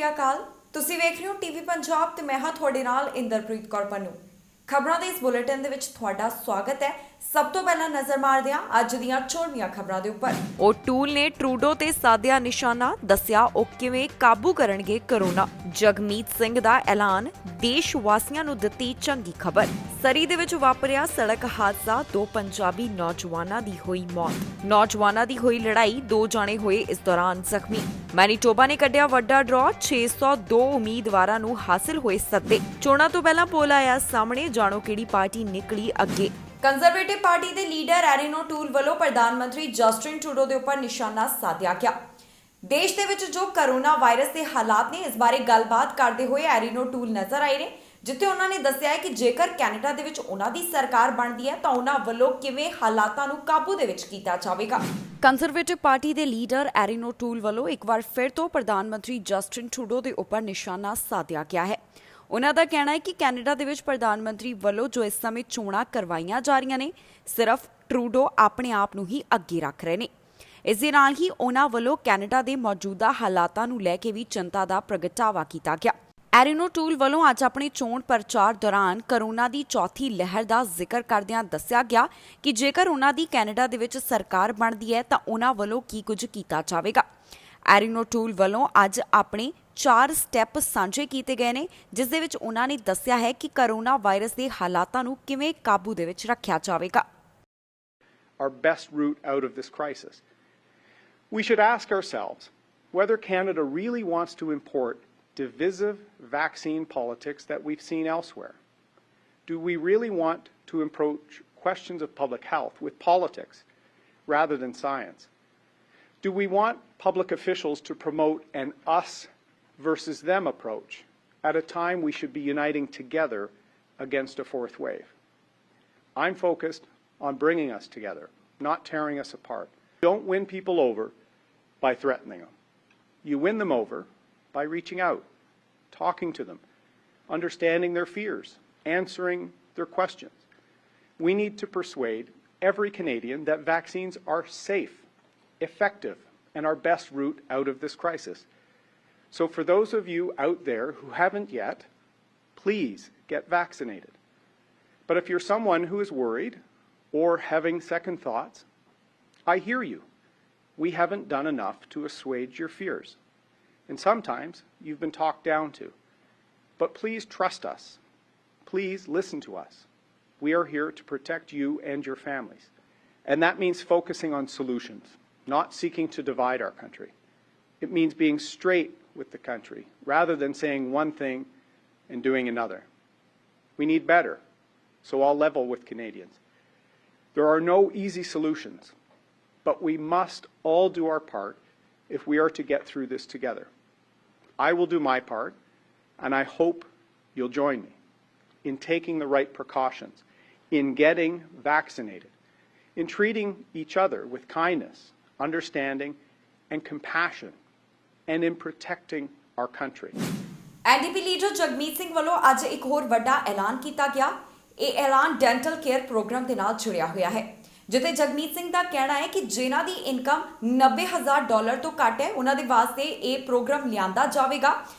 ਸ਼੍ਰੀ ਅਕਾਲ। ਤੁਸੀਂ ਵੇਖ ਰਹੇ ਹੋ ਟੀਵੀ ਪੰਜਾਬ ਤੇ ਮੈਂ ਹਾਂ ਤੁਹਾਡੇ ਨਾਲ ਇੰਦਰਪ੍ਰੀਤ ਕੌਰ ਪੰਨੂ। ਖਬਰਾਂ ਦੇ ਇਸ ਬੁਲੇਟਿਨ ਦੇ ਵਿੱਚ ਤੁਹਾਡਾ ਸਵਾਗਤ ਹੈ। ਸਭ ਤੋਂ ਪਹਿਲਾਂ ਨਜ਼ਰ ਮਾਰਦੇ ਹਾਂ ਅੱਜ ਦੀਆਂ ਚੋਣਵੀਆਂ ਖਬਰਾਂ ਦੇ ਉੱਪਰ। ਉਹ ਟੂਲ ਨੇ ਟਰੂਡੋ ਤੇ ਸਾਧਿਆ ਨਿਸ਼ਾਨਾ, ਦੱਸਿਆ ਉਹ ਕਿਵੇਂ ਕਾਬੂ ਕਰਨਗੇ ਕਰੋਨਾ। ਜਗਮੀਤ ਸਿੰਘ ਦਾ ਐਲਾਨ, ਦੇਸ਼ ਵਾਸੀਆਂ ਨੂੰ ਦਿੱਤੀ ਚੰਗੀ ਖਬਰ। ਸਰੀ ਦੇ ਵਿੱਚ ਵਾਪਰਿਆ ਸੜਕ ਹਾਦਸਾ, 2 ਪੰਜਾਬੀ ਨੌਜਵਾਨਾਂ ਦੀ ਹੋਈ ਮੌਤ। ਨੌਜਵਾਨਾਂ ਦੀ ਹੋਈ ਲੜਾਈ, 2 ਜਾਣੇ ਹੋਏ ਇਸ ਦੌਰਾਨ ਜ਼ਖਮੀ। ਮੈਨੀਟੋਬਾ ਨੇ ਕੱਢਿਆ ਵੱਡਾ ਡਰਾ, 602 ਉਮੀਦਵਾਰਾਂ ਨੂੰ ਹਾਸਿਲ ਹੋਏ ਸੱਦੇ। ਚੋਣਾਂ ਤੋਂ ਪਹਿਲਾਂ ਪੋਲ ਆਇਆ ਸਾਹਮਣੇ, ਜਾਣੋ ਕਿਹੜੀ ਪਾਰਟੀ ਨਿਕਲੀ ਅੱਗੇ। ਕੰਜ਼ਰਵੇਟਿਵ ਪਾਰਟੀ ਦੇ ਲੀਡਰ ਐਰੀਨੋ ਟੂਲ ਵੱਲੋਂ ਪ੍ਰਧਾਨ ਮੰਤਰੀ ਜਸਟਿਨ ਟਰੂਡੋ ਦੇ ਉੱਪਰ ਨਿਸ਼ਾਨਾ ਸਾਧਿਆ ਗਿਆ। ਦੇਸ਼ ਦੇ ਵਿੱਚ ਜੋ ਕਰੋਨਾ ਵਾਇਰਸ ਦੇ ਹਾਲਾਤ ਨੇ, ਇਸ ਬਾਰੇ ਗੱਲਬਾਤ ਕਰਦੇ ਹੋਏ ਐਰੀਨੋ ਟੂਲ ਨਜ਼ਰ ਆਏ ਨੇ, ਜਿੱਥੇ ਉਹਨਾਂ ਨੇ ਦੱਸਿਆ ਹੈ ਕਿ ਜੇਕਰ ਕੈਨੇਡਾ ਦੇ ਵਿੱਚ ਉਹਨਾਂ ਦੀ ਸਰਕਾਰ ਬਣਦੀ ਹੈ ਤਾਂ ਉਹਨਾਂ ਵੱਲੋਂ ਕਿਵੇਂ ਹਾਲਾਤਾਂ ਨੂੰ ਕਾਬੂ ਦੇ ਵਿੱਚ ਕੀਤਾ ਜਾਵੇਗਾ। ਕੰਜ਼ਰਵੇਟਿਵ ਪਾਰਟੀ ਦੇ ਲੀਡਰ ਐਰੀਨੋ ਟੂਲ ਵੱਲੋਂ ਇੱਕ ਵਾਰ ਫਿਰ ਤੋਂ ਪ੍ਰਧਾਨ ਮੰਤਰੀ ਜਸਟਿਨ ਟਰੂਡੋ ਦੇ ਉੱਪਰ ਨਿਸ਼ਾਨਾ ਸਾਧਿਆ ਗਿਆ ਹੈ। ਉਹਨਾਂ ਦਾ ਕਹਿਣਾ ਹੈ ਕਿ ਕੈਨੇਡਾ ਦੇ ਵਿੱਚ ਪ੍ਰਧਾਨ ਮੰਤਰੀ ਵੱਲੋਂ ਜੋ ਇਸ ਸਮੇਂ ਚੋਣਾਂ ਕਰਵਾਈਆਂ ਜਾ ਰਹੀਆਂ ਨੇ, ਸਿਰਫ ਟਰੂਡੋ ਆਪਣੇ ਆਪ ਨੂੰ ਹੀ ਅੱਗੇ ਰੱਖ ਰਹੇ ਨੇ। ਇਸ ਦੇ ਨਾਲ ਹੀ ਉਹਨਾਂ ਵੱਲੋਂ ਕੈਨੇਡਾ ਦੇ ਮੌਜੂਦਾ ਹਾਲਾਤਾਂ ਨੂੰ ਲੈ ਕੇ ਵੀ ਚਿੰਤਾ ਦਾ ਪ੍ਰਗਟਾਵਾ ਕੀਤਾ ਗਿਆ। ਐਰੀਨੋ ਟੂਲ ਵੱਲੋਂ ਅੱਜ ਆਪਣੇ ਚੋਣ ਪ੍ਰਚਾਰ ਦੌਰਾਨ ਕਰੋਨਾ ਦੀ ਚੌਥੀ ਲਹਿਰ ਦਾ ਜ਼ਿਕਰ ਕਰਦਿਆਂ ਦੱਸਿਆ ਗਿਆ ਕਿ ਜੇਕਰ ਉਹਨਾਂ ਦੀ ਕੈਨੇਡਾ ਦੇ ਵਿੱਚ ਸਰਕਾਰ ਬਣਦੀ ਹੈ ਤਾਂ ਉਹਨਾਂ ਵੱਲੋਂ ਕੀ ਕੁਝ ਕੀਤਾ ਜਾਵੇਗਾ। ਐਰੀਨੋ ਟੂਲ ਵੱਲੋਂ ਅੱਜ ਆਪਣੇ 4 ਸਟੈਪ ਸਾਂਝੇ ਕੀਤੇ ਗਏ ਨੇ, ਜਿਸ ਦੇ ਵਿੱਚ ਉਹਨਾਂ ਨੇ ਦੱਸਿਆ ਹੈ ਕਿ ਕਰੋਨਾ ਵਾਇਰਸ ਦੇ ਹਾਲਾਤਾਂ ਨੂੰ ਕਿਵੇਂ ਕਾਬੂ ਦੇ ਵਿੱਚ ਰੱਖਿਆ ਜਾਵੇਗਾ। Our best route out of this crisis. We should ask ourselves whether Canada really wants to import divisive vaccine politics that we've seen elsewhere. Do we really want to approach questions of public health with politics rather than science? Do we want public officials to promote an us versus them approach at a time we should be uniting together against a 4th wave? I'm focused on bringing us together, not tearing us apart. Don't win people over by threatening them. You win them over by reaching out, talking to them, understanding their fears, answering their questions. We need to persuade every Canadian that vaccines are safe, effective, and our best route out of this crisis. So for those of you out there who haven't yet, please get vaccinated. But if you're someone who is worried or having second thoughts, I hear you. We haven't done enough to assuage your fears. And sometimes you've been talked down to. But please trust us. Please listen to us. We are here to protect you and your families. And that means focusing on solutions, not seeking to divide our country. It means being straight with the country rather than saying one thing and doing another. We need better, so I'll level with Canadians. There are no easy solutions, but we must all do our part if we are to get through this together. I will do my part, and I hope you'll join me in taking the right precautions, in getting vaccinated, in treating each other with kindness, understanding, and compassion, and in protecting our country. NDP leader Jagmeet Singh ਵੱਲੋਂ ਅੱਜ ਇੱਕ ਹੋਰ ਵੱਡਾ ਐਲਾਨ ਕੀਤਾ ਗਿਆ। ਇਹ ਐਲਾਨ ਡੈਂਟਲ ਕੇਅਰ ਪ੍ਰੋਗਰਾਮ ਦੇ ਨਾਲ ਜੁੜਿਆ ਹੋਇਆ ਹੈ, ਜਿੱਥੇ ਜਗਮੀਤ ਸਿੰਘ ਦਾ ਕਹਿਣਾ ਹੈ ਕਿ ਜਿਨ੍ਹਾਂ ਦੀ ਇਨਕਮ $90,000 ਤੋਂ ਘੱਟ ਹੈ, ਉਹਨਾਂ ਦੇ ਵਾਸਤੇ ਇਹ ਪ੍ਰੋਗਰਾਮ ਲਿਆਂਦਾ ਜਾਵੇਗਾ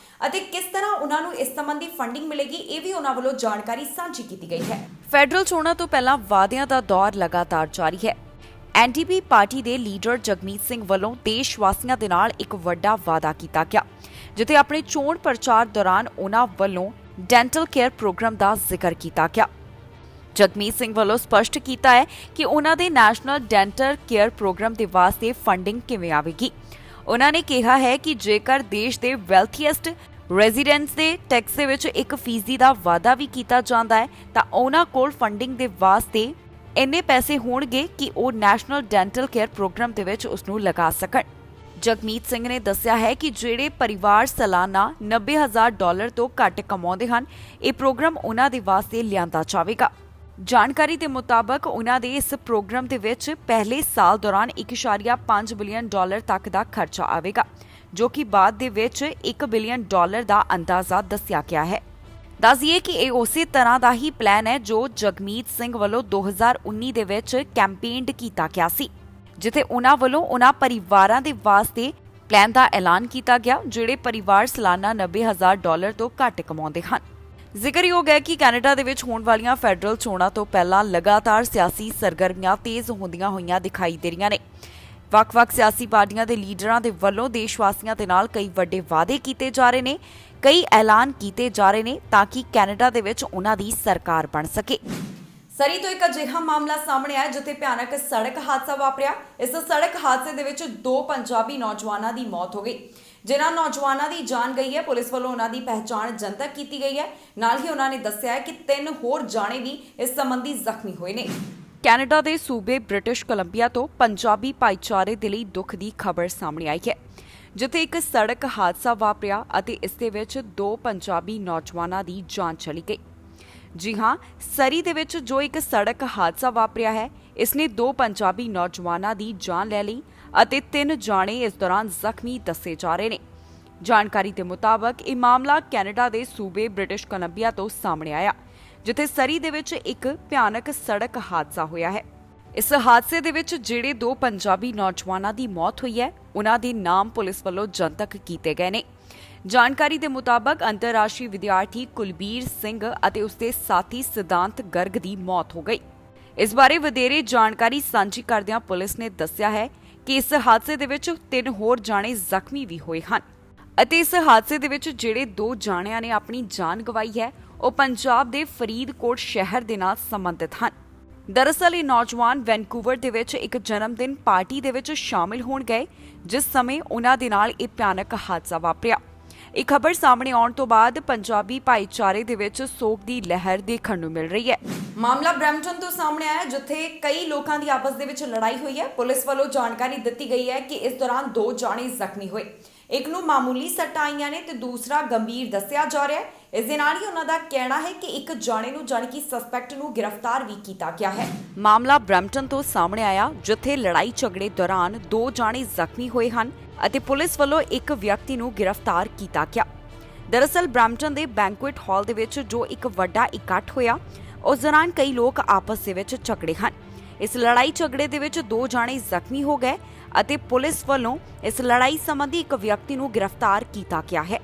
ਅਤੇ ਕਿਸ ਤਰ੍ਹਾਂ ਉਹਨਾਂ ਨੂੰ ਇਸ ਸੰਬੰਧੀ ਫੰਡਿੰਗ ਮਿਲੇਗੀ, ਇਹ ਵੀ ਉਹਨਾਂ ਵੱਲੋਂ ਜਾਣਕਾਰੀ ਸਾਂਝੀ ਕੀਤੀ ਗਈ ਹੈ। ਫੈਡਰਲ ਚੋਣਾਂ ਤੋਂ ਪਹਿਲਾਂ ਵਾਅਦਿਆਂ ਦਾ ਦੌਰ ਲਗਾਤਾਰ ਜਾਰੀ ਹੈ। ਐਨਡੀਪੀ ਪਾਰਟੀ ਦੇ ਲੀਡਰ ਜਗਮੀਤ ਸਿੰਘ ਵੱਲੋਂ ਦੇਸ਼ ਵਾਸੀਆਂ ਦੇ ਨਾਲ ਇੱਕ ਵੱਡਾ ਵਾਅਦਾ ਕੀਤਾ ਗਿਆ, ਜਿੱਥੇ ਆਪਣੇ ਚੋਣ ਪ੍ਰਚਾਰ ਦੌਰਾਨ ਉਹਨਾਂ ਵੱਲੋਂ ਡੈਂਟਲ ਕੇਅਰ ਪ੍ਰੋਗਰਾਮ ਦਾ ਜ਼ਿਕਰ ਕੀਤਾ ਗਿਆ। ਜਗਮੀਤ ਸਿੰਘ ਵੱਲੋਂ ਸਪਸ਼ਟ ਕੀਤਾ ਹੈ ਕਿ ਉਹਨਾਂ ਦੇ ਨੈਸ਼ਨਲ ਡੈਂਟਲ ਕੇਅਰ ਪ੍ਰੋਗਰਾਮ ਦੇ ਵਾਸਤੇ ਫੰਡਿੰਗ ਕਿਵੇਂ ਆਵੇਗੀ। ਉਹਨਾਂ ਨੇ ਕਿਹਾ ਹੈ ਕਿ ਜੇਕਰ ਦੇਸ਼ ਦੇ ਵੈਲਥੀਐਸਟ ਰੈਜ਼ੀਡੈਂਟਸ ਦੇ ਟੈਕਸ ਦੇ ਵਿੱਚ 1% ਦਾ ਵਾਅਦਾ ਵੀ ਕੀਤਾ ਜਾਂਦਾ ਹੈ ਤਾਂ ਉਹਨਾਂ ਕੋਲ ਫੰਡਿੰਗ ਦੇ ਵਾਸਤੇ ਇੰਨੇ ਪੈਸੇ ਹੋਣਗੇ ਕਿ ਉਹ ਨੈਸ਼ਨਲ ਡੈਂਟਲ ਕੇਅਰ ਪ੍ਰੋਗਰਾਮ ਦੇ ਵਿੱਚ ਉਸ ਨੂੰ ਲਗਾ ਸਕਣ। ਜਗਮੀਤ ਸਿੰਘ ਨੇ ਦੱਸਿਆ ਹੈ ਕਿ ਜਿਹੜੇ ਪਰਿਵਾਰ ਸਾਲਾਨਾ $90,000 ਤੋਂ ਘੱਟ ਕਮਾਉਂਦੇ ਹਨ, ਇਹ ਪ੍ਰੋਗਰਾਮ ਉਹਨਾਂ ਦੇ ਵਾਸਤੇ ਲਿਆਂਦਾ ਜਾਵੇਗਾ। ਜਾਣਕਾਰੀ ਦੇ ਮੁਤਾਬਕ ਉਹਨਾਂ ਦੇ ਇਸ ਪ੍ਰੋਗਰਾਮ ਦੇ ਵਿੱਚ ਪਹਿਲੇ ਸਾਲ ਦੌਰਾਨ $1.5 ਬਿਲੀਅਨ ਤੱਕ ਦਾ ਖਰਚਾ ਆਵੇਗਾ, ਜੋ ਕਿ ਬਾਅਦ ਦੇ ਵਿੱਚ $1 ਬਿਲੀਅਨ ਦਾ ਅੰਦਾਜ਼ਾ ਦੱਸਿਆ ਗਿਆ ਹੈ। ਦੱਸਿਏ ਕਿ ਇਹ ਉਸੇ ਤਰ੍ਹਾਂ ਦਾ ਹੀ ਪਲਾਨ ਹੈ ਜੋ ਜਗਮੀਤ ਸਿੰਘ ਵੱਲੋਂ 2019 ਦੇ ਵਿੱਚ ਕੈਂਪੇਨਡ ਕੀਤਾ ਗਿਆ ਸੀ, ਜਿੱਥੇ ਉਹਨਾਂ ਵੱਲੋਂ ਉਹਨਾਂ ਪਰਿਵਾਰਾਂ ਦੇ ਵਾਸਤੇ ਪਲਾਨ ਦਾ ਐਲਾਨ ਕੀਤਾ ਗਿਆ, ਜਿਹੜੇ ਪਰਿਵਾਰ ਸਾਲਾਨਾ $90,000 ਤੋਂ ਘੱਟ ਕਮਾਉਂਦੇ ਹਨ। ਜ਼ਿਕਰਯੋਗ ਹੈ ਕਿ ਕੈਨੇਡਾ ਦੇ ਵਿੱਚ ਹੋਣ ਵਾਲੀਆਂ ਫੈਡਰਲ ਚੋਣਾਂ ਤੋਂ ਪਹਿਲਾਂ ਲਗਾਤਾਰ ਸਿਆਸੀ ਸਰਗਰਮੀਆਂ ਤੇਜ਼ ਹੁੰਦੀਆਂ ਹੋਈਆਂ ਦਿਖਾਈ ਦੇ ਰਹੀਆਂ ਨੇ। ਵੱਖ-ਵੱਖ ਸਿਆਸੀ ਪਾਰਟੀਆਂ ਦੇ ਲੀਡਰਾਂ ਦੇ ਵੱਲੋਂ ਦੇਸ਼ ਵਾਸੀਆਂ ਦੇ ਨਾਲ ਕਈ ਵੱਡੇ ਵਾਅਦੇ ਕੀਤੇ ਜਾ ਰਹੇ ਨੇ, ਕਈ ਐਲਾਨ ਕੀਤੇ ਜਾ ਰਹੇ ਨੇ ਤਾਂ ਕਿ ਕੈਨੇਡਾ ਦੇ ਵਿੱਚ ਉਹਨਾਂ ਦੀ ਸਰਕਾਰ ਬਣ ਸਕੇ। ਸਰੀ ਤੋਂ ਇੱਕ ਅਜਿਹਾ ਮਾਮਲਾ ਸਾਹਮਣੇ ਆਇਆ ਜਿੱਥੇ ਭਿਆਨਕ ਸੜਕ ਹਾਦਸਾ ਵਾਪਰਿਆ। ਇਸ ਸੜਕ ਹਾਦਸੇ ਦੇ ਵਿੱਚ 2 ਪੰਜਾਬੀ ਨੌਜਵਾਨਾਂ ਦੀ ਮੌਤ ਹੋ ਗਈ। ਜਿਨ੍ਹਾਂ ਨੌਜਵਾਨਾਂ ਦੀ ਜਾਨ ਗਈ ਹੈ, ਪੁਲਿਸ ਵੱਲੋਂ ਉਹਨਾਂ ਦੀ ਪਹਿਚਾਣ ਜਨਤਕ ਕੀਤੀ ਗਈ ਹੈ। ਨਾਲ ਹੀ ਉਹਨਾਂ ਨੇ ਦੱਸਿਆ ਹੈ ਕਿ 3 ਹੋਰ ਜਾਣੇ ਵੀ ਇਸ ਸੰਬੰਧੀ ਜ਼ਖਮੀ ਹੋਏ ਨੇ। ਕੈਨੇਡਾ ਦੇ ਸੂਬੇ ਬ੍ਰਿਟਿਸ਼ ਕੋਲੰਬੀਆ ਤੋਂ ਪੰਜਾਬੀ ਭਾਈਚਾਰੇ ਦੇ ਲਈ ਦੁੱਖ ਦੀ ਖਬਰ ਸਾਹਮਣੇ ਆਈ ਹੈ, ਜਿੱਥੇ ਇੱਕ ਸੜਕ ਹਾਦਸਾ ਵਾਪਰਿਆ ਅਤੇ ਇਸ ਦੇ ਵਿੱਚ 2 ਪੰਜਾਬੀ ਨੌਜਵਾਨਾਂ ਦੀ ਜਾਨ ਚਲੀ ਗਈ। ਜੀ ਹਾਂ, ਸਰੀ ਦੇ ਵਿੱਚ ਜੋ ਇੱਕ ਸੜਕ ਹਾਦਸਾ ਵਾਪਰਿਆ ਹੈ, ਇਸ ਨੇ 2 ਪੰਜਾਬੀ ਨੌਜਵਾਨਾਂ ਦੀ ਜਾਨ ਲੈ ਲਈ ਅਤੇ 3 ਜਾਣੇ ਇਸ ਦੌਰਾਨ ਜ਼ਖਮੀ ਦੱਸੇ ਜਾ ਰਹੇ ਨੇ। ਜਾਣਕਾਰੀ ਦੇ ਮੁਤਾਬਕ ਇਹ ਮਾਮਲਾ ਕੈਨੇਡਾ ਦੇ ਸੂਬੇ ਬ੍ਰਿਟਿਸ਼ ਕੋਲੰਬੀਆ ਤੋਂ ਸਾਹਮਣੇ ਆਇਆ, ਜਿੱਥੇ ਸਰੀ ਦੇ ਵਿੱਚ ਇੱਕ ਭਿਆਨਕ ਸੜਕ ਹਾਦਸਾ ਹੋਇਆ ਹੈ। ਇਸ ਹਾਦਸੇ ਦੇ ਵਿੱਚ ਜਿਹੜੇ 2 ਪੰਜਾਬੀ ਨੌਜਵਾਨਾਂ ਦੀ ਮੌਤ ਹੋਈ ਹੈ, ਉਹਨਾਂ ਦੇ ਨਾਮ ਪੁਲਿਸ ਵੱਲੋਂ ਜਨਤਕ ਕੀਤੇ ਗਏ ਨੇ। ਜਾਣਕਾਰੀ ਦੇ ਮੁਤਾਬਕ ਅੰਤਰਰਾਸ਼ਟਰੀ ਵਿਦਿਆਰਥੀ ਕੁਲਬੀਰ ਸਿੰਘ ਅਤੇ ਉਸਦੇ ਸਾਥੀ ਸਿਧਾਂਤ ਗਰਗ ਦੀ ਮੌਤ ਹੋ ਗਈ। ਇਸ ਬਾਰੇ ਵਧੇਰੇ ਜਾਣਕਾਰੀ ਸਾਂਝੀ ਕਰਦਿਆਂ ਪੁਲਿਸ ਨੇ ਦੱਸਿਆ ਹੈ ਕਿ ਇਸ ਹਾਦਸੇ ਦੇ ਵਿੱਚ 3 ਹੋਰ ਜਾਣੇ ਜ਼ਖਮੀ ਵੀ ਹੋਏ ਹਨ ਅਤੇ ਇਸ ਹਾਦਸੇ ਦੇ ਵਿੱਚ ਜਿਹੜੇ 2 ਜਾਣਿਆਂ ਨੇ ਆਪਣੀ ਜਾਨ ਗਵਾਈ ਹੈ, ਉਹ ਪੰਜਾਬ ਦੇ ਫਰੀਦਕੋਟ ਸ਼ਹਿਰ ਦੇ ਨਾਲ ਸੰਬੰਧਿਤ ਹਨ। ਦਰਅਸਲ ਇਹ ਨੌਜਵਾਨ ਵੈਨਕੂਵਰ ਦੇ ਵਿੱਚ ਇੱਕ ਜਨਮ ਦਿਨ ਪਾਰਟੀ ਦੇ ਵਿੱਚ ਸ਼ਾਮਿਲ ਹੋਣ ਗਏ, ਜਿਸ ਸਮੇਂ ਉਹਨਾਂ ਦੇ ਨਾਲ ਇਹ ਭਿਆਨਕ ਹਾਦਸਾ ਵਾਪਰਿਆ। ਇਹ ਖਬਰ ਸਾਹਮਣੇ ਆਉਣ ਤੋਂ ਬਾਅਦ ਪੰਜਾਬੀ ਭਾਈਚਾਰੇ ਦੇ ਵਿੱਚ ਸੋਗ ਦੀ ਲਹਿਰ ਦੇਖਣ ਨੂੰ ਮਿਲ ਰਹੀ ਹੈ। ਮਾਮਲਾ ਬ੍ਰੈਂਪਟਨ ਤੋਂ ਸਾਹਮਣੇ ਆਇਆ, ਜਿੱਥੇ ਕਈ ਲੋਕਾਂ ਦੀ ਆਪਸ ਦੇ ਵਿੱਚ ਲੜਾਈ ਹੋਈ ਹੈ। ਪੁਲਿਸ ਵੱਲੋਂ ਜਾਣਕਾਰੀ ਦਿੱਤੀ ਗਈ ਹੈ ਕਿ ਇਸ ਦੌਰਾਨ 2 ਜਾਣੇ ਜ਼ਖਮੀ ਹੋਏ। ਇੱਕ ਨੂੰ ਮਾਮੂਲੀ ਸੱਟਾਂ ਆਈਆਂ ਨੇ ਤੇ ਦੂਸਰਾ ਗੰਭੀਰ ਦੱਸਿਆ ਜਾ ਰਿਹਾ ਹੈ। ਇਸ ਦੇ ਨਾਲ ਹੀ ਉਹਨਾਂ ਦਾ ਕਹਿਣਾ ਹੈ ਕਿ ਇੱਕ ਜਾਣੇ ਨੂੰ ਜਾਣੀ ਕਿ ਸਸਪੈਕਟ ਨੂੰ ਗ੍ਰਿਫਤਾਰ ਵੀ ਕੀਤਾ ਗਿਆ ਹੈ। ਮਾਮਲਾ ਬ੍ਰੈਂਪਟਨ ਤੋਂ ਸਾਹਮਣੇ ਆਇਆ, ਜਿੱਥੇ ਲੜਾਈ ਝਗੜੇ ਦੌਰਾਨ 2 ਜਾਣੇ ਜ਼ਖਮੀ ਹੋਏ ਹਨ ਅਤੇ ਪੁਲਿਸ ਵੱਲੋਂ ਇੱਕ ਵਿਅਕਤੀ ਨੂੰ ਗ੍ਰਿਫਤਾਰ ਕੀਤਾ ਗਿਆ। ਦਰਅਸਲ ਬ੍ਰੈਂਪਟਨ ਦੇ ਬੈਂਕੁਏਟ ਹਾਲ ਦੇ ਵਿੱਚ ਜੋ ਇੱਕ ਵੱਡਾ ਇਕੱਠ ਹੋਇਆ, ਉਸ ਦੌਰਾਨ ਕਈ ਲੋਕ ਆਪਸ ਦੇ ਵਿੱਚ ਝਗੜੇ ਹਨ। ਇਸ ਲੜਾਈ ਝਗੜੇ ਦੇ ਵਿੱਚ 2 ਜਾਣੇ ਜ਼ਖਮੀ ਹੋ ਗਏ ਅਤੇ ਪੁਲਿਸ ਵੱਲੋਂ ਇਸ ਲੜਾਈ ਸੰਬੰਧੀ ਇੱਕ ਵਿਅਕਤੀ ਨੂੰ ਗ੍ਰਿਫਤਾਰ ਕੀਤਾ ਗਿਆ ਹੈ।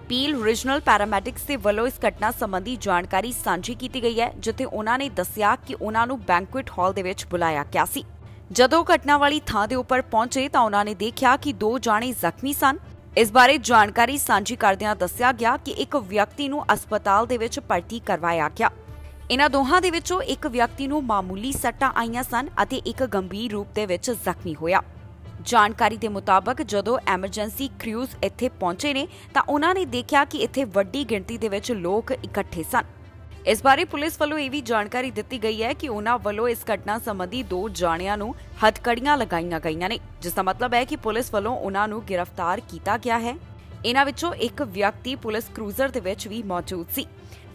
ਪੀਲ ਰੀਜਨਲ ਪੈਰਾਮੈਡਿਕਸ ਦੇ ਵੱਲੋਂ ਇਸ ਘਟਨਾ ਸੰਬੰਧੀ ਜਾਣਕਾਰੀ ਸਾਂਝੀ ਕੀਤੀ ਗਈ ਹੈ, ਜਿੱਥੇ ਉਹਨਾਂ ਨੇ ਦੱਸਿਆ ਕਿ ਉਹਨਾਂ ਨੂੰ ਬੈਂਕੁਏਟ ਹਾਲ ਦੇ ਵਿੱਚ ਬੁਲਾਇਆ ਗਿਆ ਸੀ। ਜਦੋਂ ਘਟਨਾ ਵਾਲੀ ਥਾਂ ਦੇ ਉੱਪਰ ਪਹੁੰਚੇ ਤਾਂ ਉਹਨਾਂ ਨੇ ਦੇਖਿਆ ਕਿ 2 ਜਾਣੇ ਜ਼ਖਮੀ ਸਨ। ਇਸ ਬਾਰੇ ਜਾਣਕਾਰੀ ਸਾਂਝੀ ਕਰਦਿਆਂ ਦੱਸਿਆ ਗਿਆ ਕਿ ਇੱਕ ਵਿਅਕਤੀ ਨੂੰ ਹਸਪਤਾਲ ਦੇ ਵਿੱਚ ਭਰਤੀ ਕਰਵਾਇਆ ਗਿਆ। ਇਹਨਾਂ ਦੋਹਾਂ ਦੇ ਵਿੱਚੋਂ ਇੱਕ ਵਿਅਕਤੀ ਨੂੰ ਮਾਮੂਲੀ ਸੱਟਾਂ ਆਈਆਂ ਸਨ ਅਤੇ ਇੱਕ ਗੰਭੀਰ ਰੂਪ ਦੇ ਵਿੱਚ ਜ਼ਖਮੀ ਹੋਇਆ। ਜਾਣਕਾਰੀ ਦੇ ਮੁਤਾਬਕ ਜਦੋਂ ਐਮਰਜੈਂਸੀ ਕ੍ਰਿਊਜ਼ ਇੱਥੇ ਪਹੁੰਚੇ ਨੇ ਤਾਂ ਉਹਨਾਂ ਨੇ ਦੇਖਿਆ ਕਿ ਇੱਥੇ ਵੱਡੀ ਗਿਣਤੀ ਦੇ ਵਿੱਚ ਲੋਕ ਇਕੱਠੇ ਸਨ। ਇਸ ਬਾਰੇ ਪੁਲਿਸ ਵੱਲੋਂ ਇਹ ਵੀ ਜਾਣਕਾਰੀ ਦਿੱਤੀ ਗਈ ਹੈ ਕਿ ਉਹਨਾਂ ਵੱਲੋਂ ਇਸ ਘਟਨਾ ਸੰਬੰਧੀ 2 ਜਾਣਿਆਂ ਨੂੰ ਹੱਥਕੜੀਆਂ ਲਗਾਈਆਂ ਗਈਆਂ ਨੇ, ਜਿਸ ਦਾ ਮਤਲਬ ਹੈ ਕਿ ਪੁਲਿਸ ਵੱਲੋਂ ਉਹਨਾਂ ਨੂੰ ਗ੍ਰਿਫਤਾਰ ਕੀਤਾ ਗਿਆ ਹੈ। ਇਹਨਾਂ ਵਿੱਚੋਂ ਇੱਕ ਵਿਅਕਤੀ ਪੁਲਿਸ ਕਰੂਜ਼ਰ ਦੇ ਵਿੱਚ ਵੀ ਮੌਜੂਦ ਸੀ।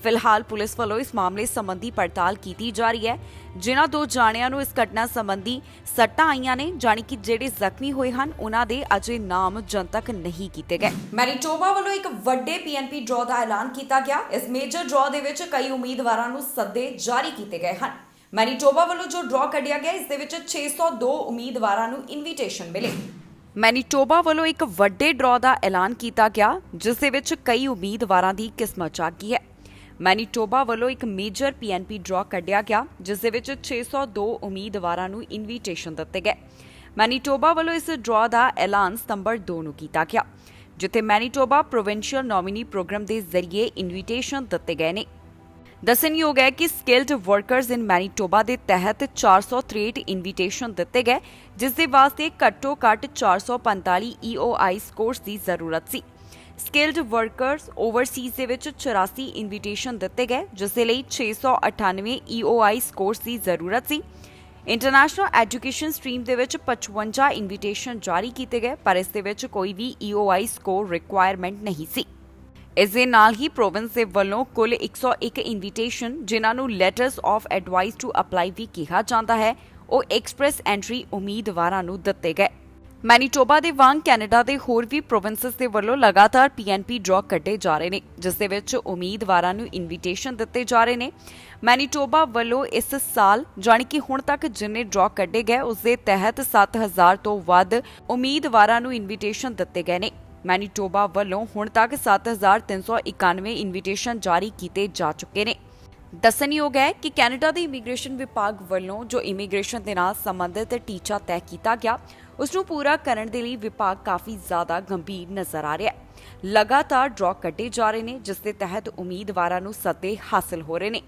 ਫਿਲਹਾਲ ਪੁਲਿਸ ਵੱਲੋਂ ਇਸ ਮਾਮਲੇ ਸੰਬੰਧੀ ਪੜਤਾਲ ਕੀਤੀ ਜਾ ਰਹੀ ਹੈ। ਜਿਨ੍ਹਾਂ 2 ਜਾਣਿਆਂ ਨੂੰ ਇਸ ਘਟਨਾ ਸੰਬੰਧੀ ਸੱਟਾਂ ਆਈਆਂ ਨੇ, ਜਾਣੀ ਕਿ ਜਿਹੜੇ ਜ਼ਖਮੀ ਹੋਏ ਹਨ, ਉਹਨਾਂ ਦੇ ਅਜੇ ਨਾਮ ਜਨਤਕ ਨਹੀਂ ਕੀਤੇ ਗਏ। ਮੈਨੀਟੋਬਾ ਵੱਲੋਂ ਇੱਕ ਵੱਡੇ ਪੀਐਨਪੀ ਡਰਾਅ ਦਾ ਐਲਾਨ ਕੀਤਾ ਗਿਆ। ਇਸ ਮੇਜਰ ਡਰਾਅ ਦੇ ਵਿੱਚ ਕਈ ਉਮੀਦਵਾਰਾਂ ਨੂੰ ਸੱਦੇ ਜਾਰੀ ਕੀਤੇ ਗਏ ਹਨ। ਮੈਨੀਟੋਬਾ ਵੱਲੋਂ ਜੋ ਡਰਾਅ ਕੱਢਿਆ ਗਿਆ, ਇਸ ਦੇ ਵਿੱਚ 602 ਉਮੀਦਵਾਰਾਂ ਨੂੰ ਇਨਵੀਟੇਸ਼ਨ ਮਿਲੇ। ਮੈਨੀਟੋਬਾ ਵੱਲੋਂ ਇੱਕ ਵੱਡੇ ਡਰਾਅ ਦਾ ਐਲਾਨ ਕੀਤਾ ਗਿਆ, ਜਿਸ ਦੇ ਵਿੱਚ ਕਈ ਉਮੀਦਵਾਰਾਂ ਦੀ ਕਿਸਮਤ ਜਾਗੀ ਹੈ। ਮੈਨੀਟੋਬਾ ਵੱਲੋਂ ਇੱਕ ਮੇਜਰ ਪੀਐਨਪੀ ਡਰਾਅ ਕੱਢਿਆ ਗਿਆ, ਜਿਸ ਦੇ ਵਿੱਚ 602 ਉਮੀਦਵਾਰਾਂ ਨੂੰ ਇਨਵੀਟੇਸ਼ਨ ਦਿੱਤੇ ਗਏ। ਮੈਨੀਟੋਬਾ ਵੱਲੋਂ ਇਸ ਡਰਾਅ ਦਾ ਐਲਾਨ ਸਤੰਬਰ 2 ਨੂੰ ਕੀਤਾ ਗਿਆ, ਜਿੱਥੇ ਮੈਨੀਟੋਬਾ ਪ੍ਰੋਵਿੰਸ਼ੀਅਲ ਨੋਮੀਨੀ ਪ੍ਰੋਗਰਾਮ ਦੇ ਜ਼ਰੀਏ ਇਨਵੀਟੇਸ਼ਨ ਦਿੱਤੇ ਗਏ ਨੇ। ਦੱਸਣਯੋਗ ਹੈ ਕਿ ਸਕਿਲਡ ਵਰਕਰਸ ਇਨ ਮੈਨੀਟੋਬਾ ਦੇ ਤਹਿਤ 463 ਇਨਵੀਟੇਸ਼ਨ ਦਿੱਤੇ ਗਏ, ਜਿਸ ਦੇ ਵਾਸਤੇ ਘੱਟੋ-ਘੱਟ 445 EOI ਸਕੋਰਸ ਦੀ ਜ਼ਰੂਰਤ ਸੀ। ਸਕਿਲਡ ਵਰਕਰਸ ਓਵਰਸੀਜ਼ ਦੇ ਵਿੱਚ 84 ਇਨਵੀਟੇਸ਼ਨ ਦਿੱਤੇ ਗਏ, ਜਿਸ ਦੇ ਲਈ 698 EOI ਸਕੋਰਸ ਦੀ ਜ਼ਰੂਰਤ ਸੀ। ਇੰਟਰਨੈਸ਼ਨਲ ਐਜੂਕੇਸ਼ਨ ਸਟਰੀਮ ਦੇ ਵਿੱਚ 55 ਇਨਵੀਟੇਸ਼ਨ ਜਾਰੀ ਕੀਤੇ ਗਏ, ਪਰ ਇਸ ਦੇ ਵਿੱਚ ਕੋਈ ਵੀ EOI ਸਕੋਰ ਰਿਕੁਆਇਰਮੈਂਟ ਨਹੀਂ ਸੀ। ਇਸ ਦੇ ਨਾਲ ਹੀ ਪ੍ਰੋਵਿੰਸ ਦੇ ਵੱਲੋਂ ਕੁੱਲ 101 ਇਨਵੀਟੇਸ਼ਨ, ਜਿਨ੍ਹਾਂ ਨੂੰ letters of advice to apply ਵੀ ਕਿਹਾ ਜਾਂਦਾ ਹੈ, ਉਹ ਐਕਸਪ੍ਰੈਸ ਐਂਟਰੀ ਉਮੀਦਵਾਰਾਂ ਨੂੰ ਦਿੱਤੇ ਗਏ। ਮੈਨੀਟੋਬਾ ਦੇ ਵਾਂਗ ਕੈਨੇਡਾ ਦੇ ਹੋਰ ਵੀ ਪ੍ਰੋਵਿੰਸਸ ਦੇ ਵੱਲੋਂ ਲਗਾਤਾਰ ਪੀਐਨਪੀ ਡਰਾਅ ਕੱਢੇ ਜਾ ਰਹੇ ਨੇ, ਜਿਸ ਦੇ ਵਿੱਚ ਉਮੀਦਵਾਰਾਂ ਨੂੰ ਇਨਵੀਟੇਸ਼ਨ ਦਿੱਤੇ ਜਾ ਰਹੇ ਨੇ। ਮੈਨੀਟੋਬਾ ਵੱਲੋਂ ਇਸ ਸਾਲ ਜਾਣੀ ਕਿ ਹੁਣ ਤੱਕ ਜਿੰਨੇ ਡਰਾਅ ਕੱਢੇ ਗਏ ਉਸ ਦੇ ਤਹਿਤ 7000 ਤੋਂ ਵੱਧ ਉਮੀਦਵਾਰਾਂ ਨੂੰ ਇਨਵੀਟੇਸ਼ਨ ਦਿੱਤੇ ਗਏ ਨੇ। ਮੈਨੀਟੋਬਾ ਵੱਲੋਂ ਹੁਣ ਤੱਕ 7391 ਇਨਵੀਟੇਸ਼ਨ ਜਾਰੀ ਕੀਤੇ ਜਾ ਚੁੱਕੇ ਨੇ। ਦੱਸਣਯੋਗ ਹੈ ਕਿ ਕੈਨੇਡਾ ਦੇ ਇਮੀਗ੍ਰੇਸ਼ਨ ਵਿਭਾਗ ਵੱਲੋਂ ਜੋ ਇਮੀਗ੍ਰੇਸ਼ਨ ਦੇ ਨਾਲ ਸੰਬੰਧਿਤ ਟੀਚਾ ਤੈਅ ਕੀਤਾ ਗਿਆ ਉਸ ਨੂੰ ਪੂਰਾ ਕਰਨ ਦੇ ਲਈ ਵਿਭਾਗ ਕਾਫੀ ਜ਼ਿਆਦਾ ਗੰਭੀਰ ਨਜ਼ਰ ਆ ਰਿਹਾ ਹੈ। ਲਗਾਤਾਰ ਡਰਾਅ ਕੱਢੇ ਜਾ ਰਹੇ ਨੇ, ਜਿਸ ਦੇ ਤਹਿਤ ਉਮੀਦਵਾਰਾਂ ਨੂੰ ਸੱਦੇ ਹਾਸਲ ਹੋ ਰਹੇ ਨੇ।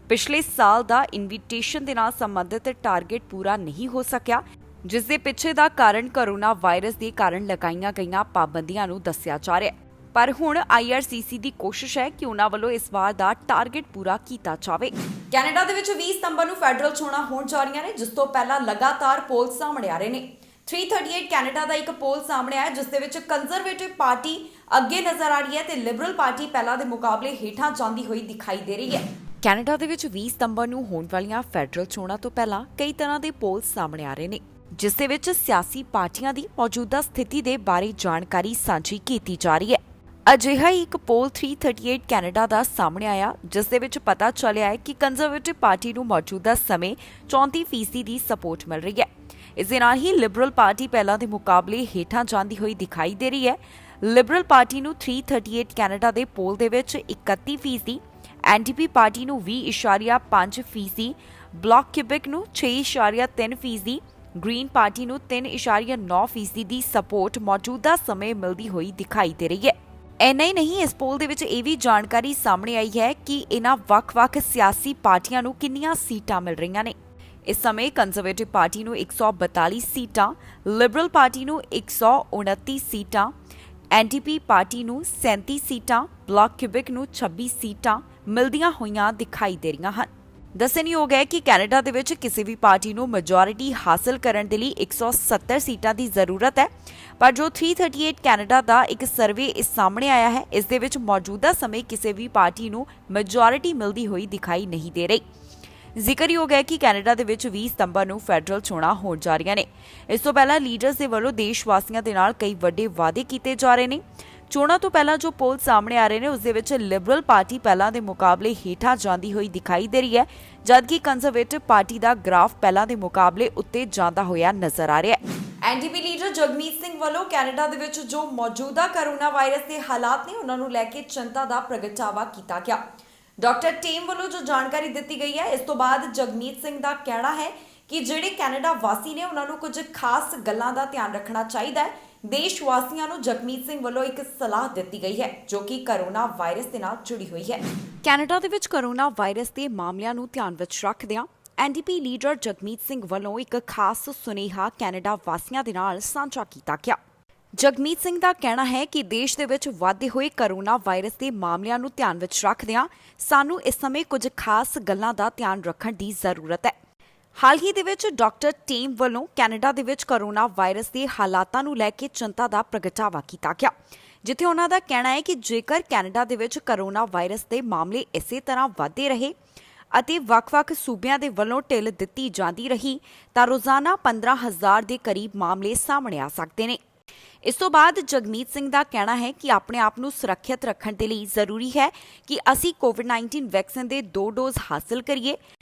ਪਿਛਲੇ ਸਾਲ ਦਾ ਇਨਵੀਟੇਸ਼ਨ ਦੇ ਨਾਲ ਸੰਬੰਧਿਤ ਟਾਰਗੇਟ ਪੂਰਾ ਨਹੀਂ ਹੋ ਸਕਿਆ, ਜਿਸ ਦੇ ਪਿੱਛੇ ਦਾ ਕਾਰਨ ਕੋਰੋਨਾ ਵਾਇਰਸ ਦੇ ਕਾਰਨ ਲਗਾਈਆਂ ਗਈਆਂ ਪਾਬੰਦੀਆਂ ਨੂੰ ਦੱਸਿਆ ਜਾ ਰਿਹਾ ਹੈ। ਪਰ ਹੁਣ IRCC ਦੀ ਕੋਸ਼ਿਸ਼ ਹੈ ਕਿ ਉਹਨਾਂ ਵੱਲੋਂ ਇਸ ਵਾਰ ਦਾ ਟਾਰਗੇਟ ਪੂਰਾ ਕੀਤਾ ਜਾਵੇ। ਕੈਨੇਡਾ ਦੇ ਵਿੱਚ 20 ਸਤੰਬਰ ਨੂੰ ਫੈਡਰਲ ਚੋਣਾਂ ਹੋਣ ਜਾ ਰਹੀਆਂ ਨੇ, ਜਿਸ ਤੋਂ ਪਹਿਲਾਂ ਲਗਾਤਾਰ ਪੋਲ ਸਾਹਮਣੇ ਆ ਰਹੇ ਨੇ। 338 ਕੈਨੇਡਾ ਦਾ ਇੱਕ ਪੋਲ ਸਾਹਮਣੇ ਆਇਆ, ਜਿਸ ਦੇ ਵਿੱਚ ਕੰਜ਼ਰਵੇਟਿਵ ਪਾਰਟੀ ਅੱਗੇ ਨਜ਼ਰ ਆ ਰਹੀ ਹੈ ਤੇ ਲਿਬਰਲ ਪਾਰਟੀ ਪਹਿਲਾਂ ਦੇ ਮੁਕਾਬਲੇ ਹੇਠਾਂ ਜਾਂਦੀ ਹੋਈ ਦਿਖਾਈ ਦੇ ਰਹੀ ਹੈ। ਕੈਨੇਡਾ ਦੇ ਵਿੱਚ 20 ਸਤੰਬਰ ਨੂੰ ਹੋਣ ਵਾਲੀਆਂ ਫੈਡਰਲ ਚੋਣਾਂ ਤੋਂ ਪਹਿਲਾਂ ਕਈ ਤਰ੍ਹਾਂ ਦੇ ਪੋਲ ਸਾਹਮਣੇ ਆ ਰਹੇ ਨੇ, ਜਿਸ ਦੇ ਵਿੱਚ ਸਿਆਸੀ ਪਾਰਟੀਆਂ ਦੀ ਮੌਜੂਦਾ ਸਥਿਤੀ ਦੇ ਬਾਰੇ ਜਾਣਕਾਰੀ ਸਾਂਝੀ ਕੀਤੀ ਜਾ ਰਹੀ ਹੈ। ਅਜਿਹਾ ਹੀ ਇੱਕ ਪੋਲ 338 ਕੈਨੇਡਾ ਦਾ ਸਾਹਮਣੇ ਆਇਆ, ਜਿਸ ਦੇ ਵਿੱਚ ਪਤਾ ਚੱਲਿਆ ਹੈ ਕਿ ਕੰਜ਼ਰਵੇਟਿਵ ਪਾਰਟੀ ਨੂੰ ਮੌਜੂਦਾ ਸਮੇਂ 34% ਦੀ ਸਪੋਰਟ ਮਿਲ ਰਹੀ ਹੈ। ਇਸ ਦੇ ਨਾਲ ਹੀ ਲਿਬਰਲ ਪਾਰਟੀ ਪਹਿਲਾਂ ਦੇ ਮੁਕਾਬਲੇ ਹੇਠਾਂ ਜਾਂਦੀ ਹੋਈ ਦਿਖਾਈ ਦੇ ਰਹੀ ਹੈ। ਲਿਬਰਲ ਪਾਰਟੀ ਨੂੰ 338 ਕੈਨੇਡਾ ਦੇ ਪੋਲ ਦੇ ਵਿੱਚ 31%, NDP ਪਾਰਟੀ ਨੂੰ 20.5%, ਬਲਾਕ ਕਿਬਿਕ ਨੂੰ 6.3%, ਗ੍ਰੀਨ ਪਾਰਟੀ ਨੂੰ 3.9% ਦੀ ਸਪੋਰਟ ਮੌਜੂਦਾ ਸਮੇਂ ਮਿਲਦੀ ਹੋਈ ਦਿਖਾਈ ਦੇ ਰਹੀ ਹੈ। ਇੰਨਾ ਹੀ ਨਹੀਂ, ਇਸ ਪੋਲ ਦੇ ਵਿੱਚ ਇਹ ਵੀ ਜਾਣਕਾਰੀ ਸਾਹਮਣੇ ਆਈ ਹੈ ਕਿ ਇਹਨਾਂ ਵੱਖ-ਵੱਖ ਸਿਆਸੀ ਪਾਰਟੀਆਂ ਨੂੰ ਕਿੰਨੀਆਂ ਸੀਟਾਂ ਮਿਲ ਰਹੀਆਂ ਨੇ। ਇਸ ਸਮੇਂ ਕੰਜ਼ਰਵੇਟਿਵ ਪਾਰਟੀ ਨੂੰ 142 ਸੀਟਾਂ, ਲਿਬਰਲ ਪਾਰਟੀ ਨੂੰ 129 ਸੀਟਾਂ, NDP ਪਾਰਟੀ ਨੂੰ 37 ਸੀਟਾਂ, ਬਲਾਕ ਕਿਬਿਕ ਨੂੰ 26 ਸੀਟਾਂ ਮਿਲਦੀਆਂ ਹੋਈਆਂ ਦਿਖਾਈ ਦੇ ਰਹੀਆਂ ਹਨ। ਦੱਸਣਯੋਗ ਹੈ ਕਿ ਕੈਨੇਡਾ ਦੇ ਵਿੱਚ ਕਿਸੇ ਵੀ ਪਾਰਟੀ ਨੂੰ ਮੈਜੋਰਿਟੀ ਹਾਸਲ ਕਰਨ ਦੇ ਲਈ 170 ਸੀਟਾਂ ਦੀ ਜ਼ਰੂਰਤ ਹੈ, ਪਰ ਜੋ 338 ਕੈਨੇਡਾ ਦਾ ਇੱਕ ਸਰਵੇ ਇਸ ਸਾਹਮਣੇ ਆਇਆ ਹੈ, ਇਸ ਦੇ ਵਿੱਚ ਮੌਜੂਦਾ ਸਮੇਂ ਕਿਸੇ ਵੀ ਪਾਰਟੀ ਨੂੰ ਮੈਜੋਰਿਟੀ ਮਿਲਦੀ ਹੋਈ ਦਿਖਾਈ ਨਹੀਂ ਦੇ ਰਹੀ। ਜ਼ਿਕਰਯੋਗ ਹੈ ਕਿ ਕੈਨੇਡਾ ਦੇ ਵਿੱਚ 20 ਸਤੰਬਰ ਨੂੰ ਫੈਡਰਲ ਚੋਣਾਂ ਹੋਣ ਜਾ ਰਹੀਆਂ ਨੇ। ਇਸ ਤੋਂ ਪਹਿਲਾਂ ਲੀਡਰਸ ਦੇ ਵੱਲੋਂ ਦੇਸ਼ ਵਾਸੀਆਂ ਦੇ ਨਾਲ ਕਈ ਵੱਡੇ ਵਾਅਦੇ ਕੀਤੇ ਜਾ ਰਹੇ ਨੇ। ਚੋਣਾਂ ਤੋਂ ਪਹਿਲਾਂ ਜੋ ਪੋਲ ਸਾਹਮਣੇ ਆ ਰਹੇ ਨੇ, ਉਸ ਦੇ ਵਿੱਚ ਲਿਬਰਲ ਪਾਰਟੀ ਪਹਿਲਾਂ ਦੇ ਮੁਕਾਬਲੇ ਹੇਠਾਂ ਜਾਂਦੀ ਹੋਈ ਦਿਖਾਈ ਦੇ ਰਹੀ ਹੈ, ਜਦਕਿ ਕੰਜ਼ਰਵੇਟਿਵ ਪਾਰਟੀ ਦਾ ਗ੍ਰਾਫ ਪਹਿਲਾਂ ਦੇ ਮੁਕਾਬਲੇ ਉੱਤੇ ਜਾਂਦਾ ਹੋਇਆ ਨਜ਼ਰ ਆ ਰਿਹਾ ਹੈ। NDP ਲੀਡਰ ਜਗਮੀਤ ਸਿੰਘ ਵੱਲੋਂ ਕੈਨੇਡਾ ਦੇ ਵਿੱਚ ਜੋ ਮੌਜੂਦਾ ਕੋਰੋਨਾ ਵਾਇਰਸ ਦੇ ਹਾਲਾਤ ਨੇ, ਉਹਨਾਂ ਨੂੰ ਲੈ ਕੇ ਚਿੰਤਾ ਦਾ ਪ੍ਰਗਟਾਵਾ ਕੀਤਾ ਗਿਆ। ਡਾਕਟਰ ਟੀਮ ਵੱਲੋਂ ਜੋ ਜਾਣਕਾਰੀ ਦਿੱਤੀ ਗਈ ਹੈ, ਇਸ ਤੋਂ ਬਾਅਦ ਜਗਮੀਤ ਸਿੰਘ ਦਾ ਕਹਿਣਾ ਹੈ ਕਿ ਜਿਹੜੇ ਕੈਨੇਡਾ ਵਾਸੀ ਨੇ ਉਹਨਾਂ ਨੂੰ ਕੁਝ ਖਾਸ ਗੱਲਾਂ ਦਾ ਧਿਆਨ ਰੱਖਣਾ ਚਾਹੀਦਾ ਹੈ। ਦੇਸ਼ ਵਾਸੀਆਂ ਨੂੰ ਜਗਮੀਤ ਸਿੰਘ ਵੱਲੋਂ ਇੱਕ ਸਲਾਹ ਦਿੱਤੀ ਗਈ ਹੈ, ਜੋ ਕਿ ਕੋਰੋਨਾ ਵਾਇਰਸ ਦੇ ਨਾਲ ਜੁੜੀ ਹੋਈ ਹੈ। ਕੈਨੇਡਾ ਦੇ ਵਿੱਚ ਕੋਰੋਨਾ ਵਾਇਰਸ ਦੇ ਮਾਮਲਿਆਂ ਨੂੰ ਧਿਆਨ ਵਿੱਚ ਰੱਖਦਿਆਂ NDP ਲੀਡਰ ਜਗਮੀਤ ਸਿੰਘ ਵੱਲੋਂ ਇੱਕ ਖਾਸ ਸੁਨੇਹਾ ਕੈਨੇਡਾ ਵਾਸੀਆਂ ਦੇ ਨਾਲ ਸਾਂਝਾ ਕੀਤਾ ਗਿਆ। ਜਗਮੀਤ ਸਿੰਘ ਦਾ ਕਹਿਣਾ ਹੈ ਕਿ ਦੇਸ਼ ਦੇ ਵਿੱਚ ਵਧਦੇ ਹੋਏ ਕੋਰੋਨਾ ਵਾਇਰਸ ਦੇ ਮਾਮਲਿਆਂ ਨੂੰ ਧਿਆਨ ਵਿੱਚ ਰੱਖਦਿਆਂ ਸਾਨੂੰ ਇਸ ਸਮੇਂ ਕੁਝ ਖਾਸ ਗੱਲਾਂ ਦਾ ਧਿਆਨ ਰੱਖਣ ਦੀ ਜ਼ਰੂਰਤ ਹੈ। ਹਾਲ ਹੀ ਦੇ ਵਿੱਚ ਡਾਕਟਰ ਟੀਮ ਵੱਲੋਂ ਕੈਨੇਡਾ ਦੇ ਵਿੱਚ ਕੋਰੋਨਾ ਵਾਇਰਸ ਦੇ ਹਾਲਾਤਾਂ ਨੂੰ ਲੈ ਕੇ ਚਿੰਤਾ ਦਾ ਪ੍ਰਗਟਾਵਾ ਕੀਤਾ ਗਿਆ, ਜਿੱਥੇ ਉਹਨਾਂ ਦਾ ਕਹਿਣਾ ਹੈ ਕਿ ਜੇਕਰ ਕੈਨੇਡਾ ਦੇ ਵਿੱਚ ਕੋਰੋਨਾ ਵਾਇਰਸ ਦੇ ਮਾਮਲੇ ਇਸੇ ਤਰ੍ਹਾਂ ਵਧਦੇ ਰਹੇ ਅਤੇ ਵੱਖ-ਵੱਖ ਸੂਬਿਆਂ ਦੇ ਵੱਲੋਂ ਢਿੱਲ ਦਿੱਤੀ ਜਾਂਦੀ ਰਹੀ ਤਾਂ ਰੋਜ਼ਾਨਾ 15,000 ਦੇ ਕਰੀਬ ਮਾਮਲੇ ਸਾਹਮਣੇ ਆ ਸਕਦੇ ਨੇ। ਇਸ ਤੋਂ ਬਾਅਦ ਜਗਮੀਤ ਸਿੰਘ ਦਾ ਕਹਿਣਾ ਹੈ ਕਿ ਆਪਣੇ ਆਪ ਨੂੰ ਸੁਰੱਖਿਅਤ ਰੱਖਣ ਦੇ ਲਈ ਜ਼ਰੂਰੀ ਹੈ ਕਿ ਅਸੀਂ ਕੋਵਿਡ-19 ਵੈਕਸੀਨ ਦੇ 2 ਡੋਜ਼ ਹਾਸਲ ਕਰੀਏ,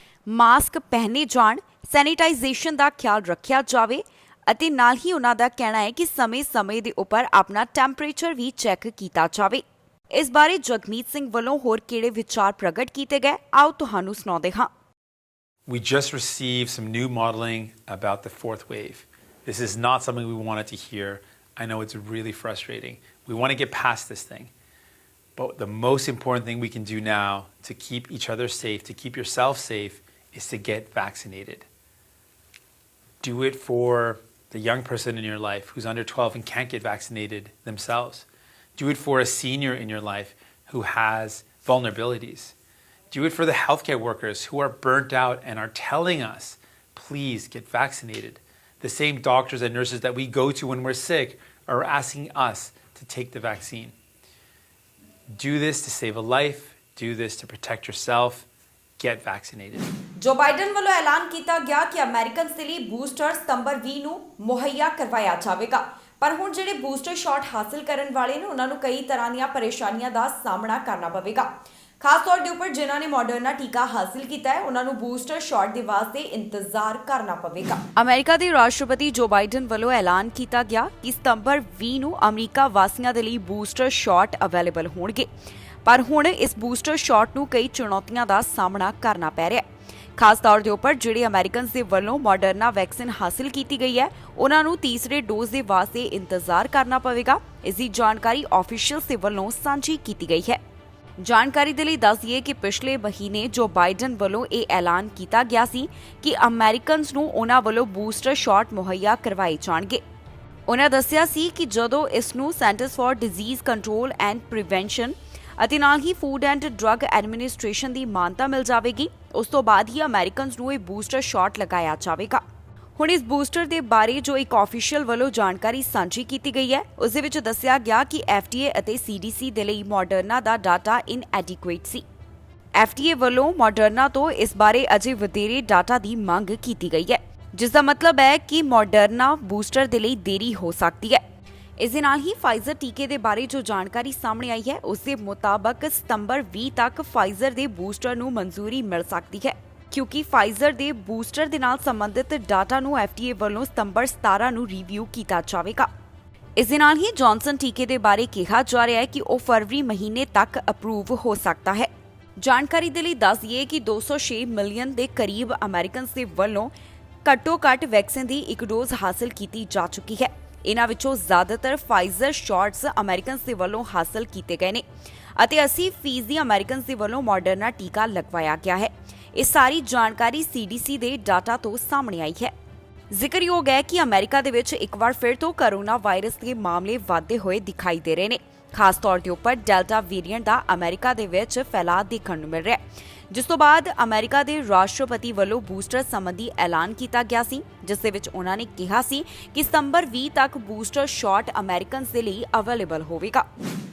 ਮਾਸਕ ਪਹਿਨੇ ਜਾਣ, ਸੈਨੀਟਾਈਜ਼ੇਸ਼ਨ ਦਾ ਖਿਆਲ ਰੱਖਿਆ ਜਾਵੇ ਅਤੇ ਨਾਲ ਹੀ ਉਹਨਾਂ ਦਾ ਕਹਿਣਾ ਹੈ ਕਿ ਸਮੇਂ-ਸਮੇਂ ਦੇ ਉੱਪਰ ਆਪਣਾ ਟੈਂਪਰੇਚਰ ਵੀ ਚੈੱਕ ਕੀਤਾ ਜਾਵੇ। ਇਸ ਬਾਰੇ ਜਗਮੀਤ ਸਿੰਘ ਵੱਲੋਂ ਹੋਰ ਕਿਹੜੇ ਵਿਚਾਰ ਪ੍ਰਗਟ ਕੀਤੇ ਗਏ, ਆਓ ਤੁਹਾਨੂੰ ਸੁਣਾਉਂਦੇ ਹਾਂ। We just received some new modeling about the fourth wave. This is not something we wanted to hear. I know it's really frustrating. We want to get past this thing. But the most important thing we can do now to keep each other safe, to keep yourself safe, is to get vaccinated. Do it for the young person in your life who's under 12 and can't get vaccinated themselves. Do it for a senior in your life who has vulnerabilities. Do it for the healthcare workers who are burnt out and are telling us, please get vaccinated. The same doctors and nurses that we go to when we're sick are asking us to take the vaccine. Do this to save a life. Do this to protect yourself. Get vaccinated. ਜੋ Biden ਵੱਲੋਂ ਐਲਾਨ ਕੀਤਾ ਗਿਆ ਕਿ Americans ਦੇ ਲਈ booster ਸਤੰਬਰ 20 ਨੂੰ ਮੁਹੱਈਆ ਕਰਵਾਇਆ ਜਾਵੇਗਾ। ਪਰ ਹੁਣ ਜਿਹੜੇ ਬੂਸਟਰ ਸ਼ਾਟ ਹਾਸਲ ਕਰਨ ਵਾਲੇ ਨੇ ਉਹਨਾਂ ਨੂੰ ਕਈ ਤਰ੍ਹਾਂ ਦੀਆਂ ਪਰੇਸ਼ਾਨੀਆਂ ਦਾ ਸਾਹਮਣਾ ਕਰਨਾ ਪਵੇਗਾ। ਖਾਸ ਤੌਰ ਦੇ ਉੱਪਰ ਜਿਨ੍ਹਾਂ ਨੇ ਮੋਡਰਨਾ ਟੀਕਾ ਹਾਸਲ ਕੀਤਾ ਹੈ ਉਹਨਾਂ ਨੂੰ ਬੂਸਟਰ ਸ਼ਾਟ ਦੇ ਵਾਸਤੇ ਇੰਤਜ਼ਾਰ ਕਰਨਾ ਪਵੇਗਾ। ਅਮਰੀਕਾ ਦੇ ਰਾਸ਼ਟਰਪਤੀ ਜੋ ਬਾਈਡਨ ਵੱਲੋਂ ਐਲਾਨ ਕੀਤਾ ਗਿਆ ਕਿ ਸਤੰਬਰ 20 ਨੂੰ ਅਮਰੀਕਾ ਵਾਸੀਆਂ ਦੇ ਲਈ ਬੂਸਟਰ ਸ਼ਾਟ ਅਵੇਲੇਬਲ ਹੋਣਗੇ। ਪਰ ਹੁਣ ਇਸ ਬੂਸਟਰ ਸ਼ਾਟ ਨੂੰ ਕਈ ਚੁਣੌਤੀਆਂ ਦਾ ਸਾਹਮਣਾ ਕਰਨਾ ਪੈ ਰਿਹਾ ਹੈ। ਖਾਸ ਤੌਰ ਦੇ ਉੱਪਰ ਜਿਹੜੇ ਅਮਰੀਕਨਸ ਦੇ ਵੱਲੋਂ ਮੋਡਰਨਾ ਵੈਕਸੀਨ ਹਾਸਲ ਕੀਤੀ ਗਈ ਹੈ ਉਹਨਾਂ ਨੂੰ ਤੀਸਰੇ ਡੋਜ਼ ਦੇ ਵਾਸਤੇ ਇੰਤਜ਼ਾਰ ਕਰਨਾ ਪਵੇਗਾ। ਇਸ ਦੀ ਜਾਣਕਾਰੀ ਆਫੀਸ਼ੀਅਲਸ ਦੇ ਵੱਲੋਂ ਸਾਂਝੀ ਕੀਤੀ ਗਈ ਹੈ। ਜਾਣਕਾਰੀ ਦੇ ਲਈ ਦੱਸ ਦਈਏ ਕਿ ਪਿਛਲੇ ਮਹੀਨੇ ਜੋ ਬਾਈਡਨ ਵੱਲੋਂ ਇਹ ਐਲਾਨ ਕੀਤਾ ਗਿਆ ਸੀ ਕਿ ਅਮਰੀਕਨਸ ਨੂੰ ਉਹਨਾਂ ਵੱਲੋਂ ਬੂਸਟਰ ਸ਼ਾਟ ਮੁਹੱਈਆ ਕਰਵਾਏ ਜਾਣਗੇ। ਉਹਨਾਂ ਦੱਸਿਆ ਸੀ ਕਿ ਜਦੋਂ ਇਸ ਨੂੰ centres for disease control and prevention ਅਤੇ ਨਾਲ ਹੀ ਫੂਡ ਐਂਡ ਡਰੱਗ ਐਡਮਿਨਿਸਟ੍ਰੇਸ਼ਨ ਦੀ ਮਾਨਤਾ ਮਿਲ ਜਾਵੇਗੀ ਉਸ ਤੋਂ ਬਾਅਦ ਹੀ ਅਮਰੀਕਨਸ ਨੂੰ ਇਹ ਬੂਸਟਰ ਸ਼ਾਟ ਲਗਾਇਆ ਜਾਵੇਗਾ। ਹੁਣ ਇਸ ਬੂਸਟਰ ਦੇ ਬਾਰੇ ਜੋ ਇੱਕ ਆਫੀਸ਼ੀਅਲ ਵੱਲੋਂ ਜਾਣਕਾਰੀ ਸਾਂਝੀ ਕੀਤੀ ਗਈ ਹੈ ਉਸ ਦੇ ਵਿੱਚ ਦੱਸਿਆ ਗਿਆ ਕਿ FDA ਅਤੇ CDC ਦੇ ਲਈ ਮੋਡਰਨਾ ਦਾ ਡਾਟਾ ਇਨਐਡਿਕੁਏਟ ਸੀ। FDA ਵੱਲੋਂ ਮੋਡਰਨਾ ਤੋਂ ਇਸ ਬਾਰੇ ਅਜੇ ਵਧੇਰੇ ਡਾਟਾ ਦੀ ਮੰਗ ਕੀਤੀ ਗਈ ਹੈ, ਜਿਸ ਦਾ ਮਤਲਬ ਹੈ ਕਿ ਮੋਡਰਨਾ ਬੂਸਟਰ ਦੇ ਲਈ ਦੇਰੀ ਹੋ ਸਕਦੀ ਹੈ। ਇਸ ਦੇ ਨਾਲ ਹੀ ਫਾਈਜ਼ਰ ਟੀਕੇ ਦੇ ਬਾਰੇ ਜੋ ਜਾਣਕਾਰੀ ਸਾਹਮਣੇ ਆਈ ਹੈ ਉਸ ਦੇ ਮੁਤਾਬਕ ਸਤੰਬਰ 20 ਤੱਕ ਫਾਈਜ਼ਰ ਦੇ ਬੂਸਟਰ ਨੂੰ ਮਨਜ਼ੂਰੀ ਮਿਲ ਸਕਦੀ ਹੈ, ਕਿਉਂਕਿ ਫਾਈਜ਼ਰ ਦੇ ਬੂਸਟਰ ਦੇ ਨਾਲ ਸੰਬੰਧਿਤ ਡਾਟਾ ਨੂੰ FDA ਵੱਲੋਂ ਸਤੰਬਰ 17 ਨੂੰ ਰਿਵਿਊ ਕੀਤਾ ਜਾਵੇਗਾ। ਇਸ ਦੇ ਨਾਲ ਹੀ ਜੌਨਸਨ ਟੀਕੇ ਦੇ ਬਾਰੇ ਕਿਹਾ ਜਾ ਰਿਹਾ ਹੈ ਕਿ ਉਹ ਫਰਵਰੀ ਮਹੀਨੇ ਤੱਕ ਅਪਰੂਵ ਹੋ ਸਕਦਾ ਹੈ। ਜਾਣਕਾਰੀ ਦੇ ਲਈ ਦੱਸ ਦਈਏ ਕਿ 206 ਮਿਲੀਅਨ ਦੇ ਕਰੀਬ ਅਮਰੀਕਨਸ ਦੇ ਵੱਲੋਂ ਘੱਟੋ-ਘੱਟ ਵੈਕਸੀਨ ਦੀ ਇੱਕ ਡੋਜ਼ ਹਾਸਲ ਕੀਤੀ ਜਾ ਚੁੱਕੀ ਹੈ। ਇਹਨਾਂ ਵਿੱਚੋਂ ਜ਼ਿਆਦਾਤਰ ਫਾਈਜ਼ਰ ਸ਼ਾਟਸ ਅਮਰੀਕਨਸ ਦੇ ਵੱਲੋਂ ਹਾਸਲ ਕੀਤੇ ਗਏ ਨੇ ਅਤੇ 80% ਅਮਰੀਕਨਸ ਦੇ ਵੱਲੋਂ ਮੋਡਰਨਾ ਟੀਕਾ ਲਗਵਾਇਆ ਗਿਆ ਹੈ। ਇਹ ਸਾਰੀ ਜਾਣਕਾਰੀ CDC ਦੇ ਡਾਟਾ ਤੋਂ ਸਾਹਮਣੇ ਆਈ ਹੈ। ਜ਼ਿਕਰਯੋਗ ਹੈ ਕਿ ਅਮਰੀਕਾ ਦੇ ਵਿੱਚ ਇੱਕ ਵਾਰ ਫਿਰ ਤੋਂ ਕੋਰੋਨਾ ਵਾਇਰਸ ਦੇ ਮਾਮਲੇ ਵਧਦੇ ਹੋਏ ਦਿਖਾਈ ਦੇ ਰਹੇ ਨੇ। ਖਾਸ ਤੌਰ ਦੇ ਉੱਪਰ ਡੈਲਟਾ ਵੇਰੀਐਂਟ ਦਾ ਅਮਰੀਕਾ ਦੇ ਵਿੱਚ ਫੈਲਾਅ ਦੇਖਣ ਨੂੰ ਮਿਲ ਰਿਹਾ ਹੈ, ਜਿਸ ਤੋਂ ਬਾਅਦ ਅਮਰੀਕਾ ਦੇ ਰਾਸ਼ਟਰਪਤੀ ਵੱਲੋਂ ਬੂਸਟਰ ਸੰਬੰਧੀ ਐਲਾਨ ਕੀਤਾ ਗਿਆ ਸੀ, ਜਿਸ ਦੇ ਵਿੱਚ ਉਹਨਾਂ ਨੇ ਕਿਹਾ ਸੀ ਕਿ ਸਤੰਬਰ 20 ਤੱਕ ਬੂਸਟਰ ਸ਼ਾਟ ਅਮਰੀਕਨਸ ਦੇ ਲਈ ਅਵੇਲੇਬਲ ਹੋਵੇਗਾ।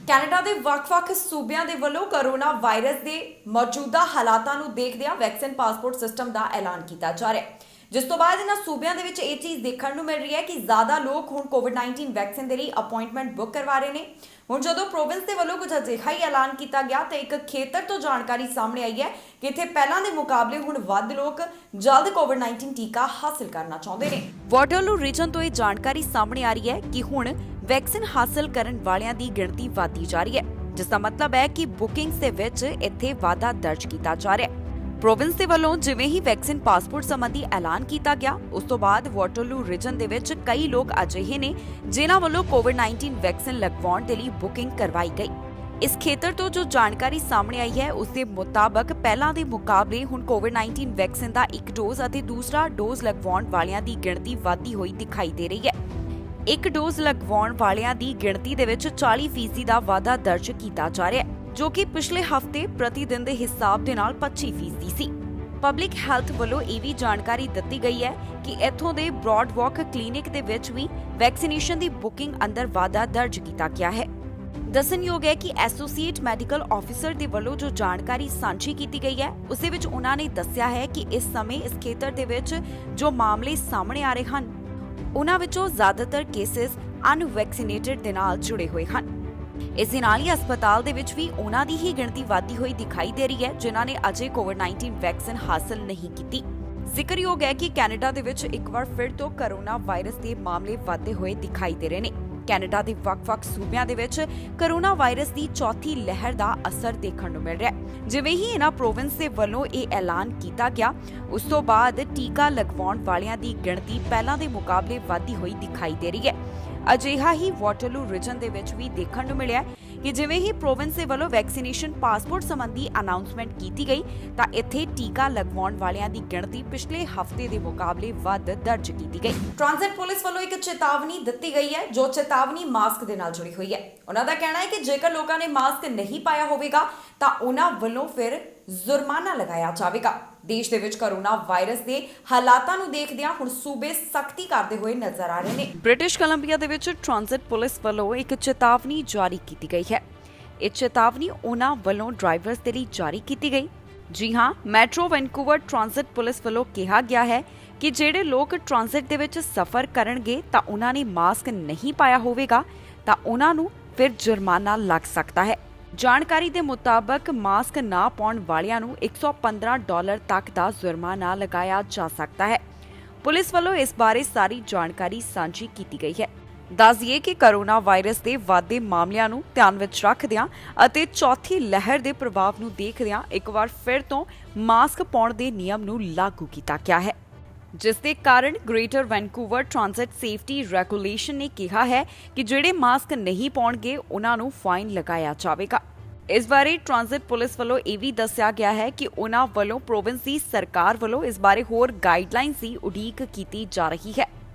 ਕੈਨੇਡਾ ਦੇ ਵੱਖ-ਵੱਖ ਸੂਬਿਆਂ ਦੇ ਵੱਲੋਂ ਕੋਰੋਨਾ ਵਾਇਰਸ ਦੇ ਮੌਜੂਦਾ ਹਾਲਾਤਾਂ ਨੂੰ ਦੇਖਦਿਆਂ ਵੈਕਸੀਨ ਪਾਸਪੋਰਟ ਸਿਸਟਮ ਦਾ ਐਲਾਨ ਕੀਤਾ ਜਾ ਰਿਹਾ ਹੈ, ਜਿਸ ਤੋਂ ਬਾਅਦ ਇਹਨਾਂ ਸੂਬਿਆਂ ਦੇ ਵਿੱਚ ਇਹ ਚੀਜ਼ ਦੇਖਣ ਨੂੰ ਮਿਲ ਰਹੀ ਹੈ ਕਿ ਜ਼ਿਆਦਾ ਲੋਕ ਹੁਣ ਕੋਵਿਡ-19 ਵੈਕਸੀਨ ਦੇ ਲਈ ਅਪਾਇੰਟਮੈਂਟ ਬੁੱਕ ਕਰਵਾ ਰਹੇ ਨੇ। ਹੁਣ ਜਦੋਂ ਪ੍ਰੋਵਿੰਸ ਦੇ ਵੱਲੋਂ ਕੁਝ ਅਜਿਹਾ ਹੀ ਐਲਾਨ ਕੀਤਾ ਗਿਆ ਤਾਂ ਇੱਕ ਖੇਤਰ ਤੋਂ ਜਾਣਕਾਰੀ ਸਾਹਮਣੇ ਆਈ ਹੈ ਕਿ ਇੱਥੇ ਪਹਿਲਾਂ ਦੇ ਮੁਕਾਬਲੇ ਹੁਣ ਵੱਧ ਲੋਕ ਜਲਦ ਕੋਵਿਡ-19 ਟੀਕਾ ਹਾਸਲ ਕਰਨਾ ਚਾਹੁੰਦੇ ਨੇ। ਵਾਟਰਲੂ ਰੀਜਨ ਤੋਂ ਇਹ ਜਾਣਕਾਰੀ ਸਾਹਮਣੇ ਆ ਰਹੀ ਹੈ ਕਿ ਹੁਣ ਵੈਕਸੀਨ ਹਾਸਲ ਕਰਨ ਵਾਲਿਆਂ ਦੀ ਗਿਣਤੀ ਵਧਦੀ ਜਾ ਰਹੀ ਹੈ, ਜਿਸ ਦਾ ਮਤਲਬ ਹੈ ਕਿ ਬੁਕਿੰਗਸ ਦੇ ਵਿੱਚ ਇੱਥੇ ਵਾਧਾ ਦਰਜ ਕੀਤਾ ਜਾ ਰਿਹਾ ਹੈ। ਪ੍ਰੋਵਿੰਸ ਦੇ ਵੱਲੋਂ ਜਿਵੇਂ ਹੀ ਵੈਕਸੀਨ ਪਾਸਪੋਰਟ ਸੰਬੰਧੀ ਐਲਾਨ ਕੀਤਾ ਗਿਆ ਉਸ ਤੋਂ ਬਾਅਦ ਵਾਟਰਲੂ ਰੀਜਨ ਦੇ ਵਿੱਚ ਕਈ ਲੋਕ ਅਜਿਹੇ ਨੇ ਜਿਨ੍ਹਾਂ ਵੱਲੋਂ ਕੋਵਿਡ-19 ਵੈਕਸੀਨ ਲਗਵਾਉਣ ਦੇ ਲਈ ਬੁਕਿੰਗ ਕਰਵਾਈ ਗਈ। ਇਸ ਖੇਤਰ ਤੋਂ ਜੋ ਜਾਣਕਾਰੀ ਸਾਹਮਣੇ ਆਈ ਹੈ ਉਸ ਦੇ ਮੁਤਾਬਕ ਪਹਿਲਾਂ ਦੇ ਮੁਕਾਬਲੇ ਹੁਣ ਕੋਵਿਡ-19 ਵੈਕਸੀਨ ਦਾ ਇੱਕ ਡੋਜ਼ ਅਤੇ ਦੂਸਰਾ ਡੋਜ਼ ਲਗਵਾਉਣ ਵਾਲਿਆਂ ਦੀ ਗਿਣਤੀ ਵਧਦੀ ਹੋਈ ਦਿਖਾਈ ਦੇ ਰਹੀ ਹੈ। ਇੱਕ ਡੋਜ਼ ਲਗਵਾਉਣ ਵਾਲਿਆਂ ਦੀ ਗਿਣਤੀ ਦੇ ਵਿੱਚ 40% ਦਾ ਵਾਧਾ ਦਰਜ ਕੀਤਾ ਜਾ ਰਿਹਾ ਹੈ, ਜੋ ਕਿ ਪਿਛਲੇ ਹਫ਼ਤੇ ਪ੍ਰਤੀ ਦਿਨ ਦੇ ਹਿਸਾਬ ਦੇ ਨਾਲ 25% ਸੀ। ਪਬਲਿਕ ਹੈਲਥ ਵੱਲੋਂ ਇਹ ਵੀ ਜਾਣਕਾਰੀ ਦਿੱਤੀ ਗਈ ਹੈ ਕਿ ਇੱਥੋਂ ਦੇ ਬ੍ਰੌਡ ਵਾਕ ਕਲੀਨਿਕ ਦੇ ਵਿੱਚ ਵੀ ਵੈਕਸੀਨੇਸ਼ਨ ਦੀ ਬੁਕਿੰਗ ਅੰਦਰ ਵਾਧਾ ਦਰਜ ਕੀਤਾ ਗਿਆ ਹੈ। ਦੱਸਣਯੋਗ ਹੈ ਕਿ ਐਸੋਸੀਏਟ ਮੈਡੀਕਲ ਆਫੀਸਰ ਦੇ ਵੱਲੋਂ ਜੋ ਜਾਣਕਾਰੀ ਸਾਂਝੀ ਕੀਤੀ ਗਈ ਹੈ ਉਸ ਦੇ ਵਿੱਚ ਉਹਨਾਂ ਨੇ ਦੱਸਿਆ ਹੈ ਕਿ ਇਸ ਸਮੇਂ ਇਸ ਖੇਤਰ ਦੇ ਵਿੱਚ ਜੋ ਮਾਮਲੇ ਸਾਹਮਣੇ ਆ ਰਹੇ ਹਨ ਉਹਨਾਂ ਵਿੱਚੋਂ ਜ਼ਿਆਦਾਤਰ ਕੇਸਿਸ ਅਨਵੈਕਸੀਨੇਟਡ ਦੇ ਨਾਲ ਜੁੜੇ ਹੋਏ ਹਨ। ਇਸ ਦੇ ਨਾਲ ਹੀ ਹਸਪਤਾਲ ਦੇ ਵਿੱਚ ਵੀ ਉਹਨਾਂ ਦੀ ਹੀ ਗਿਣਤੀ ਵਧਦੀ ਹੋਈ ਦਿਖਾਈ ਦੇ ਰਹੀ ਹੈ ਜਿਨ੍ਹਾਂ ਨੇ ਅਜੇ ਕੋਵਿਡ-19 ਵੈਕਸੀਨ ਹਾਸਲ ਨਹੀਂ ਕੀਤੀ। ਜ਼ਿਕਰਯੋਗ ਹੈ ਕਿ ਕੈਨੇਡਾ ਦੇ ਵਿੱਚ ਇੱਕ ਵਾਰ ਫਿਰ ਤੋਂ ਕੋਰੋਨਾ ਵਾਇਰਸ ਦੇ ਮਾਮਲੇ ਵਧਦੇ ਹੋਏ ਦਿਖਾਈ ਦੇ ਰਹੇ ਨੇ। ਕੈਨੇਡਾ ਦੇ ਵੱਖ-ਵੱਖ ਸੂਬਿਆਂ ਦੇ ਵਿੱਚ ਕੋਰੋਨਾ ਵਾਇਰਸ ਦੀ ਚੌਥੀ ਲਹਿਰ ਦਾ ਅਸਰ ਦੇਖਣ ਨੂੰ ਮਿਲ ਰਿਹਾ ਹੈ। ਜਿਵੇਂ ਹੀ ਇਹਨਾਂ ਪ੍ਰੋਵਿੰਸ ਦੇ ਵੱਲੋਂ ਇਹ ਐਲਾਨ ਕੀਤਾ ਗਿਆ ਉਸ ਤੋਂ ਬਾਅਦ ਟੀਕਾ ਲਗਵਾਉਣ ਵਾਲਿਆਂ ਦੀ ਗਿਣਤੀ ਪਹਿਲਾਂ ਦੇ ਮੁਕਾਬਲੇ ਵਧਦੀ ਹੋਈ ਦਿਖਾਈ ਦੇ ਰਹੀ ਹੈ। ਅਜਿਹਾ ਹੀ ਵਾਟਰਲੂ ਰੀਜਨ ਦੇ ਵਿੱਚ ਵੀ ਦੇਖਣ ਨੂੰ ਮਿਲਿਆ ਕਿ ਜਿਵੇਂ ਹੀ ਪ੍ਰੋਵਿੰਸ ਦੇ ਵੱਲੋਂ ਵੈਕਸੀਨੇਸ਼ਨ ਪਾਸਪੋਰਟ ਸੰਬੰਧੀ ਅਨਾਉਂਸਮੈਂਟ ਕੀਤੀ ਗਈ ਤਾਂ ਇੱਥੇ ਟੀਕਾ ਲਗਵਾਉਣ ਵਾਲਿਆਂ ਦੀ ਗਿਣਤੀ ਪਿਛਲੇ ਹਫ਼ਤੇ ਦੇ ਮੁਕਾਬਲੇ ਵੱਧ ਦਰਜ ਕੀਤੀ ਗਈ। ਟ੍ਰਾਂਜ਼ਿਟ ਪੁਲਿਸ ਵੱਲੋਂ ਇੱਕ ਚੇਤਾਵਨੀ ਦਿੱਤੀ ਗਈ ਹੈ ਜੋ ਚੇਤਾਵਨੀ ਮਾਸਕ ਦੇ ਨਾਲ ਜੁੜੀ ਹੋਈ ਹੈ। ਉਹਨਾਂ ਦਾ ਕਹਿਣਾ ਹੈ ਕਿ ਜੇਕਰ ਲੋਕਾਂ ਨੇ ਮਾਸਕ ਨਹੀਂ ਪਾਇਆ ਹੋਵੇਗਾ ਤਾਂ ਉਹਨਾਂ ਵੱਲੋਂ ਫਿਰ ਜੁਰਮਾਨਾ ਲਗਾਇਆ ਜਾਵੇਗਾ। ਦੇਸ਼ ਦੇ ਵਿੱਚ ਕੋਰੋਨਾ ਵਾਇਰਸ ਦੇ ਹਾਲਾਤਾਂ ਨੂੰ ਦੇਖਦਿਆਂ ਹੁਣ ਸੂਬੇ ਸਖਤੀ ਕਰਦੇ ਹੋਏ ਨਜ਼ਰ ਆ ਰਹੇ ਨੇ। ਬ੍ਰਿਟਿਸ਼ ਕੋਲੰਬੀਆ ਦੇ ਵਿੱਚ ਟ੍ਰਾਂਜ਼ਿਟ ਪੁਲਿਸ ਵੱਲੋਂ ਇੱਕ ਚੇਤਾਵਨੀ ਜਾਰੀ ਕੀਤੀ ਗਈ ਹੈ। ਇਹ ਚੇਤਾਵਨੀ ਉਹਨਾਂ ਵੱਲੋਂ ਡਰਾਈਵਰਸ ਦੇ ਲਈ ਜਾਰੀ ਕੀਤੀ ਗਈ ਜੀ ਹਾਂ, ਮੈਟਰੋ ਵੈਨਕੂਵਰ ਟ੍ਰਾਂਜ਼ਿਟ ਪੁਲਿਸ ਵੱਲੋਂ ਕਿਹਾ ਗਿਆ ਹੈ ਕਿ ਜਿਹੜੇ ਲੋਕ ਟ੍ਰਾਂਜ਼ਿਟ ਦੇ ਵਿੱਚ ਸਫ਼ਰ ਕਰਨਗੇ ਤਾਂ ਉਹਨਾਂ ਨੇ ਮਾਸਕ ਨਹੀਂ ਪਾਇਆ ਹੋਵੇਗਾ ਤਾਂ ਉਹਨਾਂ ਨੂੰ ਫਿਰ ਜੁਰਮਾਨਾ ਲੱਗ ਸਕਦਾ ਹੈ। ਜਾਣਕਾਰੀ ਦੇ ਮੁਤਾਬਕ ਮਾਸਕ ਨਾ ਪਾਉਣ ਵਾਲਿਆਂ ਨੂੰ $115 ਤੱਕ ਦਾ ਜੁਰਮਾਨਾ ਲਗਾਇਆ ਜਾ ਸਕਦਾ ਹੈ। ਪੁਲਿਸ ਵੱਲੋਂ ਇਸ ਬਾਰੇ ਸਾਰੀ ਜਾਣਕਾਰੀ ਸਾਂਝੀ ਕੀਤੀ ਗਈ ਹੈ। ਦੱਸ ਦਈਏ ਕਿ ਕੋਰੋਨਾ ਵਾਇਰਸ ਦੇ ਵਧਦੇ ਮਾਮਲਿਆਂ ਨੂੰ ਧਿਆਨ ਵਿੱਚ ਰੱਖਦਿਆਂ ਅਤੇ ਚੌਥੀ ਲਹਿਰ ਦੇ ਪ੍ਰਭਾਵ ਨੂੰ ਦੇਖਦਿਆਂ ਇੱਕ ਵਾਰ ਫਿਰ ਤੋਂ ਮਾਸਕ ਪਾਉਣ ਦੇ ਨਿਯਮ ਨੂੰ ਲਾਗੂ ਕੀਤਾ ਗਿਆ ਹੈ, ਜਿਸ ਦੇ ਕਾਰਨ greater Vancouver transit safety regulation ਨੇ ਕਿਹਾ ਹੈ ਕਿ ਜਿਹੜੇ ਮਾਸਕ ਨਹੀਂ ਪਾਉਣਗੇ ਉਹਨਾਂ ਨੂੰ ਫਾਈਨ ਲਗਾਇਆ ਜਾਵੇਗਾ। ਇਸ ਬਾਰੇ ਟ੍ਰਾਂਜ਼ਿਟ ਪੁਲਿਸ ਵੱਲੋਂ ਇਹ ਵੀ ਦੱਸਿਆ ਗਿਆ ਹੈ ਕਿ ਉਹਨਾਂ ਵੱਲੋਂ ਪ੍ਰੋਵਿੰਸ ਦੀ ਸਰਕਾਰ ਵੱਲੋਂ ਇਸ ਬਾਰੇ ਹੋਰ ਗਾਈਡਲਾਈਨਸ ਦੀ ਉਡੀਕ ਕੀਤੀ ਜਾ ਰਹੀ ਹੈ।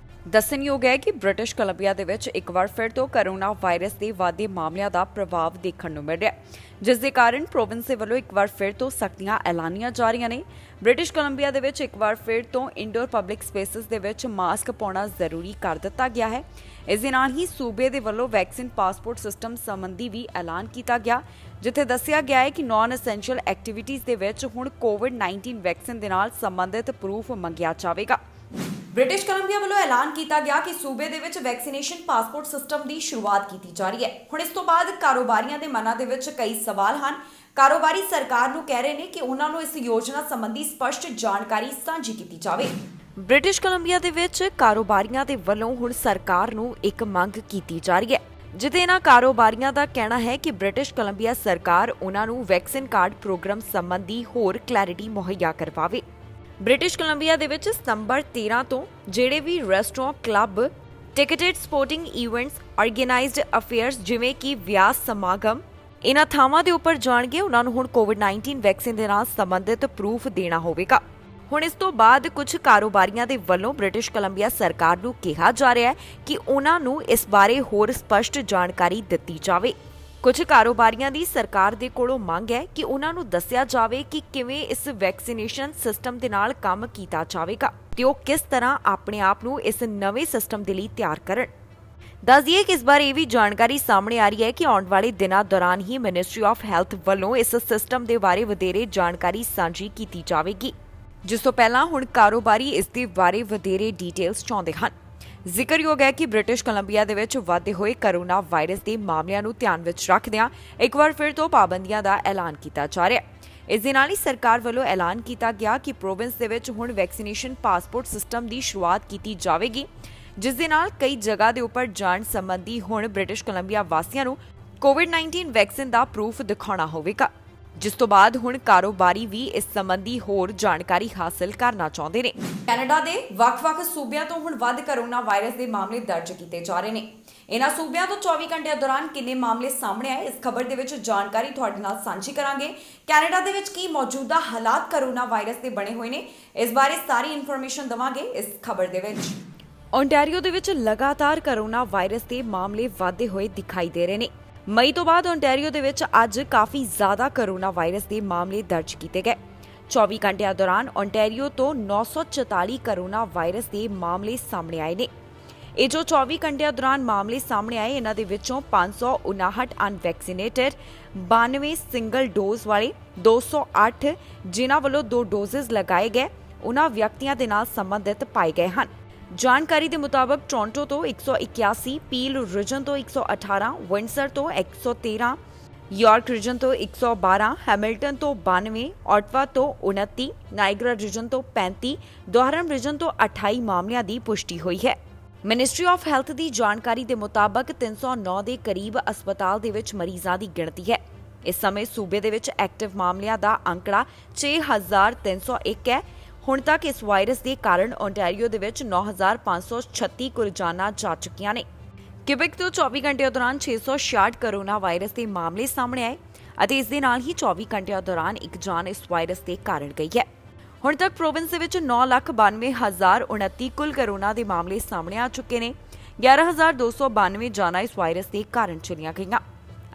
ਦੱਸਣਯੋਗ ਹੈ ਕਿ ਬ੍ਰਿਟਿਸ਼ ਕੋਲੰਬੀਆ ਦੇ ਵਿੱਚ ਇੱਕ ਵਾਰ ਫਿਰ ਤੋਂ ਕੋਰੋਨਾ ਵਾਇਰਸ ਦੇ ਵਧਦੇ ਮਾਮਲਿਆਂ ਦਾ ਪ੍ਰਭਾਵ ਦੇਖਣ ਨੂੰ ਮਿਲ ਰਿਹਾ ਹੈ, ਜਿਸ ਦੇ ਕਾਰਨ ਪ੍ਰੋਵਿੰਸ ਦੇ ਵੱਲੋਂ ਇੱਕ ਵਾਰ ਫਿਰ ਤੋਂ ਸਖਤੀਆਂ ਐਲਾਨੀਆਂ ਜਾ ਰਹੀਆਂ ਨੇ। ਬ੍ਰਿਟਿਸ਼ ਕੋਲੰਬੀਆ ਦੇ ਵਿੱਚ ਇੱਕ ਵਾਰ ਫਿਰ ਤੋਂ ਇੰਡੋਰ ਪਬਲਿਕ ਸਪੇਸਿਸ ਦੇ ਵਿੱਚ ਮਾਸਕ ਪਾਉਣਾ ਜ਼ਰੂਰੀ ਕਰ ਦਿੱਤਾ ਗਿਆ ਹੈ। ਇਸ ਦੇ ਨਾਲ ਹੀ ਸੂਬੇ ਦੇ ਵੱਲੋਂ ਵੈਕਸੀਨ ਪਾਸਪੋਰਟ ਸਿਸਟਮ ਸੰਬੰਧੀ ਵੀ ਐਲਾਨ ਕੀਤਾ ਗਿਆ, ਜਿੱਥੇ ਦੱਸਿਆ ਗਿਆ ਹੈ ਕਿ ਨਾਨ ਐਸੈਂਸ਼ੀਅਲ ਐਕਟੀਵਿਟੀਜ਼ ਦੇ ਵਿੱਚ ਹੁਣ ਕੋਵਿਡ-19 ਵੈਕਸੀਨ ਦੇ ਨਾਲ ਸੰਬੰਧਿਤ ਪ੍ਰੂਫ ਮੰਗਿਆ ਜਾਵੇਗਾ। ਬ੍ਰਿਟਿਸ਼ ਕੋਲੰਬੀਆ ਵੱਲੋਂ ਐਲਾਨ ਕੀਤਾ ਗਿਆ ਕਿ ਸੂਬੇ ਦੇ ਵਿੱਚ ਵੈਕਸੀਨੇਸ਼ਨ ਪਾਸਪੋਰਟ ਸਿਸਟਮ ਦੀ ਸ਼ੁਰੂਆਤ ਕੀਤੀ ਜਾ ਰਹੀ ਹੈ। ਹੁਣ ਇਸ ਤੋਂ ਬਾਅਦ ਕਾਰੋਬਾਰੀਆਂ ਦੇ ਮਨਾਂ ਦੇ ਵਿੱਚ ਕਈ ਸਵਾਲ ਹਨ। ਕਾਰੋਬਾਰੀ ਸਰਕਾਰ ਨੂੰ ਕਹਿ ਰਹੇ ਨੇ ਕਿ ਉਹਨਾਂ ਨੂੰ ਇਸ ਯੋਜਨਾ ਸੰਬੰਧੀ ਸਪਸ਼ਟ ਜਾਣਕਾਰੀ ਸਾਂਝੀ ਕੀਤੀ ਜਾਵੇ। ਬ੍ਰਿਟਿਸ਼ ਕੋਲੰਬੀਆ ਦੇ ਵਿੱਚ ਕਾਰੋਬਾਰੀਆਂ ਦੇ ਵੱਲੋਂ ਹੁਣ ਸਰਕਾਰ ਨੂੰ ਇੱਕ ਮੰਗ ਕੀਤੀ ਜਾ ਰਹੀ ਹੈ, ਜਿੱਥੇ ਇਹਨਾਂ ਕਾਰੋਬਾਰੀਆਂ ਦਾ ਕਹਿਣਾ ਹੈ ਕਿ ਬ੍ਰਿਟਿਸ਼ ਕੋਲੰਬੀਆ ਸਰਕਾਰ ਉਹਨਾਂ ਨੂੰ ਵੈਕਸੀਨ ਕਾਰਡ ਪ੍ਰੋਗਰਾਮ ਸੰਬੰਧੀ ਹੋਰ ਕਲੈਰਿਟੀ ਮੁਹੱਈਆ ਕਰਵਾਵੇ। ਬ੍ਰਿਟਿਸ਼ ਕੋਲੰਬੀਆ ਦੇ ਵਿੱਚ ਸਤੰਬਰ 13 ਤੋਂ ਜਿਹੜੇ ਵੀ restaurant, club, ticketed sporting events, organised affairs ਜਿਵੇਂ ਕਿ ਵਿਆਹ ਸਮਾਗਮ ਇਹਨਾਂ ਥਾਵਾਂ ਦੇ ਉੱਪਰ ਜਾਣਗੇ, ਉਹਨਾਂ ਨੂੰ ਹੁਣ ਕੋਵਿਡ-19 ਵੈਕਸੀਨ ਦੇ ਨਾਲ ਸੰਬੰਧਿਤ ਪ੍ਰੂਫ ਦੇਣਾ ਹੋਵੇਗਾ। ਹੁਣ ਇਸ ਤੋਂ ਬਾਅਦ ਕੁਝ ਕਾਰੋਬਾਰੀਆਂ ਦੇ ਵੱਲੋਂ ਬ੍ਰਿਟਿਸ਼ ਕੋਲੰਬੀਆ ਸਰਕਾਰ ਨੂੰ ਕਿਹਾ ਜਾ ਰਿਹਾ ਹੈ ਕਿ ਉਹਨਾਂ ਨੂੰ ਇਸ ਬਾਰੇ ਹੋਰ ਸਪਸ਼ਟ ਜਾਣਕਾਰੀ ਦਿੱਤੀ ਜਾਵੇ। ਕੁਝ ਕਾਰੋਬਾਰੀਆਂ ਦੀ ਸਰਕਾਰ ਦੇ ਕੋਲੋਂ ਮੰਗ ਹੈ ਕਿ ਉਹਨਾਂ ਨੂੰ ਦੱਸਿਆ ਜਾਵੇ ਕਿ ਕਿਵੇਂ ਇਸ ਵੈਕਸੀਨੇਸ਼ਨ ਸਿਸਟਮ ਦੇ ਨਾਲ ਕੰਮ ਕੀਤਾ ਜਾਵੇਗਾ ਤੇ ਉਹ ਕਿਸ ਤਰ੍ਹਾਂ ਆਪਣੇ ਆਪ ਨੂੰ ਇਸ ਨਵੇਂ ਸਿਸਟਮ ਦੇ ਲਈ ਤਿਆਰ ਕਰਨ। ਦੱਸ ਦਈਏ ਕਿ ਇਸ ਬਾਰੇ ਇਹ ਵੀ ਜਾਣਕਾਰੀ ਸਾਹਮਣੇ ਆ ਰਹੀ ਹੈ ਕਿ ਆਉਣ ਵਾਲੇ ਦਿਨਾਂ ਦੌਰਾਨ ਹੀ ਮਿਨਿਸਟਰੀ ਆਫ ਹੈਲਥ ਵੱਲੋਂ ਇਸ ਸਿਸਟਮ ਦੇ ਬਾਰੇ ਵਧੇਰੇ ਜਾਣਕਾਰੀ ਸਾਂਝੀ ਕੀਤੀ ਜਾਵੇਗੀ, ਜਿਸ ਤੋਂ ਪਹਿਲਾਂ ਹੁਣ ਕਾਰੋਬਾਰੀ ਇਸ ਦੇ ਬਾਰੇ ਵਧੇਰੇ ਡਿਟੇਲਸ ਚਾਹੁੰਦੇ ਹਨ। ਜ਼ਿਕਰਯੋਗ ਹੈ ਕਿ ਬ੍ਰਿਟਿਸ਼ ਕੋਲੰਬੀਆ ਦੇ ਵਿੱਚ ਵਧਦੇ ਹੋਏ ਕੋਰੋਨਾ ਵਾਇਰਸ ਦੇ ਮਾਮਲਿਆਂ ਨੂੰ ਧਿਆਨ ਵਿੱਚ ਰੱਖਦਿਆਂ ਇੱਕ ਵਾਰ ਫਿਰ ਤੋਂ ਪਾਬੰਦੀਆਂ ਦਾ ਐਲਾਨ ਕੀਤਾ ਜਾ ਰਿਹਾ ਹੈ। ਇਸ ਦੇ ਨਾਲ ਹੀ ਸਰਕਾਰ ਵੱਲੋਂ ਐਲਾਨ ਕੀਤਾ ਗਿਆ ਕਿ ਪ੍ਰੋਵਿੰਸ ਦੇ ਵਿੱਚ ਹੁਣ ਵੈਕਸੀਨੇਸ਼ਨ ਪਾਸਪੋਰਟ ਸਿਸਟਮ ਦੀ ਸ਼ੁਰੂਆਤ ਕੀਤੀ ਜਾਵੇਗੀ, ਜਿਸ ਦੇ ਨਾਲ ਕਈ ਜਗ੍ਹਾ ਦੇ ਉੱਪਰ ਜਾਣ ਸੰਬੰਧੀ ਹੁਣ ਬ੍ਰਿਟਿਸ਼ ਕੋਲੰਬੀਆ ਵਾਸੀਆਂ ਨੂੰ ਕੋਵਿਡ-19 ਵੈਕਸੀਨ ਦਾ ਪ੍ਰੂਫ ਦਿਖਾਉਣਾ ਹੋਵੇਗਾ, ਜਿਸ ਤੋਂ ਬਾਅਦ ਹੁਣ ਕਾਰੋਬਾਰੀ ਵੀ ਇਸ ਸੰਬੰਧੀ ਹੋਰ ਜਾਣਕਾਰੀ ਹਾਸਲ ਕਰਨਾ ਚਾਹੁੰਦੇ ਨੇ। ਕੈਨੇਡਾ ਦੇ ਵੱਖ-ਵੱਖ ਸੂਬਿਆਂ ਤੋਂ ਹੁਣ ਵੱਧ ਕੋਰੋਨਾ ਵਾਇਰਸ ਦੇ ਮਾਮਲੇ ਦਰਜ ਕੀਤੇ ਜਾ ਰਹੇ ਨੇ। ਇਹਨਾਂ ਸੂਬਿਆਂ ਤੋਂ 24 ਘੰਟਿਆਂ ਦੌਰਾਨ ਕਿੰਨੇ ਮਾਮਲੇ ਸਾਹਮਣੇ ਆਏ, ਇਸ ਖਬਰ ਦੇ ਵਿੱਚ ਜਾਣਕਾਰੀ ਤੁਹਾਡੇ ਨਾਲ ਸਾਂਝੀ ਕਰਾਂਗੇ। ਕੈਨੇਡਾ ਦੇ ਵਿੱਚ ਕੀ ਮੌਜੂਦਾ ਹਾਲਾਤ ਕੋਰੋਨਾ ਵਾਇਰਸ ਦੇ ਬਣੇ ਹੋਏ ਨੇ, ਇਸ ਬਾਰੇ ਸਾਰੀ ਇਨਫੋਰਮੇਸ਼ਨ ਦਵਾਂਗੇ ਇਸ ਖਬਰ ਦੇ ਵਿੱਚ। ਓਨਟਾਰੀਓ ਦੇ ਵਿੱਚ ਲਗਾਤਾਰ ਕੋਰੋਨਾ ਵਾਇਰਸ ਦੇ ਮਾਮਲੇ ਵਧਦੇ ਹੋਏ ਦਿਖਾਈ ਦੇ ਰਹੇ ਨੇ। ਮਈ ਤੋਂ ਬਾਅਦ ਓਨਟਾਰੀਓ ਦੇ ਵਿੱਚ ਅੱਜ ਕਾਫੀ ਜ਼ਿਆਦਾ ਕੋਰੋਨਾ ਵਾਇਰਸ ਦੇ ਮਾਮਲੇ ਦਰਜ ਕੀਤੇ ਗਏ। 24 ਘੰਟਿਆਂ ਦੌਰਾਨ ਓਨਟਾਰੀਓ ਤੋਂ 944 ਕੋਰੋਨਾ ਵਾਇਰਸ ਦੇ ਮਾਮਲੇ ਸਾਹਮਣੇ ਆਏ ਨੇ। ਇਹ ਜੋ 24 ਘੰਟਿਆਂ ਦੌਰਾਨ ਮਾਮਲੇ ਸਾਹਮਣੇ ਆਏ, ਇਹਨਾਂ ਦੇ ਵਿੱਚੋਂ 559 ਅਨਵੈਕਸੀਨੇਟਡ, 92 ਸਿੰਗਲ ਡੋਜ਼ ਵਾਲੇ, 208 ਜਿਨ੍ਹਾਂ ਵੱਲੋਂ 2 ਡੋਜ਼ਸ ਲਗਾਏ ਗਏ ਉਹਨਾਂ ਵਿਅਕਤੀਆਂ ਦੇ ਨਾਲ ਸੰਬੰਧਿਤ ਪਾਏ ਗਏ ਹਨ। ਜਾਣਕਾਰੀ ਦੇ ਮੁਤਾਬਕ ਟੋਰਾਂਟੋ ਤੋਂ 181, ਪੀਲ ਰੀਜਨ ਤੋਂ 118, ਵਿੰਡਸਰ ਤੋਂ 113, ਯਾਰਕ ਰੀਜਨ ਤੋਂ 112, ਹੈਮਿਲਟਨ ਤੋਂ 92, ਆਟਵਾ ਤੋਂ 29, ਨਾਇਗਰਾ ਰੀਜਨ ਤੋਂ 35, ਦੁਹਰਮ ਰੀਜਨ ਤੋਂ 28 ਮਾਮਲਿਆਂ ਦੀ ਪੁਸ਼ਟੀ ਹੋਈ ਹੈ। ਮਿਨਿਸਟਰੀ ਆਫ ਹੈਲਥ ਦੀ ਜਾਣਕਾਰੀ ਦੇ ਮੁਤਾਬਕ 309 ਦੇ ਕਰੀਬ ਹਸਪਤਾਲ ਦੇ ਵਿੱਚ ਮਰੀਜ਼ਾਂ ਦੀ ਗਿਣਤੀ ਹੈ। ਇਸ ਸਮੇਂ ਸੂਬੇ ਦੇ ਵਿੱਚ ਐਕਟਿਵ ਮਾਮਲਿਆਂ ਦਾ ਅੰਕੜਾ 6301 ਹੈ। ਹੁਣ ਤੱਕ ਇਸ ਵਾਇਰਸ ਦੇ ਕਾਰਨ ਓਨਟਾਰੀਓ ਦੇ ਵਿੱਚ 9536 ਕੁੱਲ ਜਾਨਾਂ ਜਾ ਚੁੱਕੀਆਂ ਨੇ। ਕਿਬੈਕ ਤੋਂ 24 ਘੰਟਿਆਂ ਦੌਰਾਨ 666 ਕੋਰੋਨਾ ਵਾਇਰਸ ਦੇ ਮਾਮਲੇ ਸਾਹਮਣੇ ਆਏ ਅਤੇ ਇਸ ਦੇ ਨਾਲ ਹੀ 24 ਘੰਟਿਆਂ ਦੌਰਾਨ ਇੱਕ ਜਾਨ ਇਸ ਵਾਇਰਸ ਦੇ ਕਾਰਨ ਗਈ ਹੈ। ਹੁਣ ਤੱਕ ਪ੍ਰੋਵਿੰਸ ਦੇ ਵਿੱਚ 9,92,029 ਕੁੱਲ ਕੋਰੋਨਾ ਦੇ ਮਾਮਲੇ ਸਾਹਮਣੇ ਆ ਚੁੱਕੇ ਨੇ। 11,292 ਜਾਨਾਂ ਇਸ ਵਾਇਰਸ ਦੇ ਕਾਰਨ ਚਲੀਆਂ ਗਈਆਂ।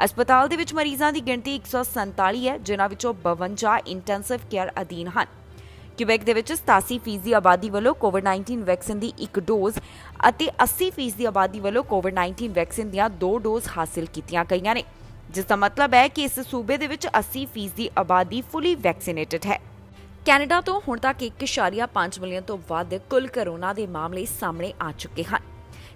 ਹਸਪਤਾਲ ਦੇ ਵਿੱਚ ਮਰੀਜ਼ਾਂ ਦੀ ਗਿਣਤੀ 147 ਹੈ, ਜਿਨ੍ਹਾਂ ਵਿੱਚੋਂ 52 ਇੰਟੈਂਸਿਵ ਕੇਅਰ ਅਧੀਨ ਹਨ। ਕਿਬੈਕ ਦੇ ਵਿੱਚ 87% ਆਬਾਦੀ ਵੱਲੋਂ ਕੋਵਿਡ-19 ਵੈਕਸੀਨ ਦੀ 1 ਡੋਜ਼ ਅਤੇ 80% ਆਬਾਦੀ ਵੱਲੋਂ ਕੋਵਿਡ-19 ਵੈਕਸੀਨ ਦੀਆਂ 2 ਡੋਜ਼ ਹਾਸਲ ਕੀਤੀਆਂ ਗਈਆਂ ਨੇ। ਜਿਸ ਦਾ ਮਤਲਬ ਹੈ ਕਿ ਇਸ ਸੂਬੇ ਦੇ ਵਿੱਚ 80% ਦੀ ਆਬਾਦੀ ਫੁੱਲੀ ਵੈਕਸੀਨੇਟਡ ਹੈ। ਕੈਨੇਡਾ ਤੋਂ ਹੁਣ ਤੱਕ 1.5 ਮਿਲੀਅਨ ਤੋਂ ਵੱਧ ਕੁੱਲ ਕੋਰੋਨਾ ਦੇ ਮਾਮਲੇ ਸਾਹਮਣੇ ਆ ਚੁੱਕੇ ਹਨ।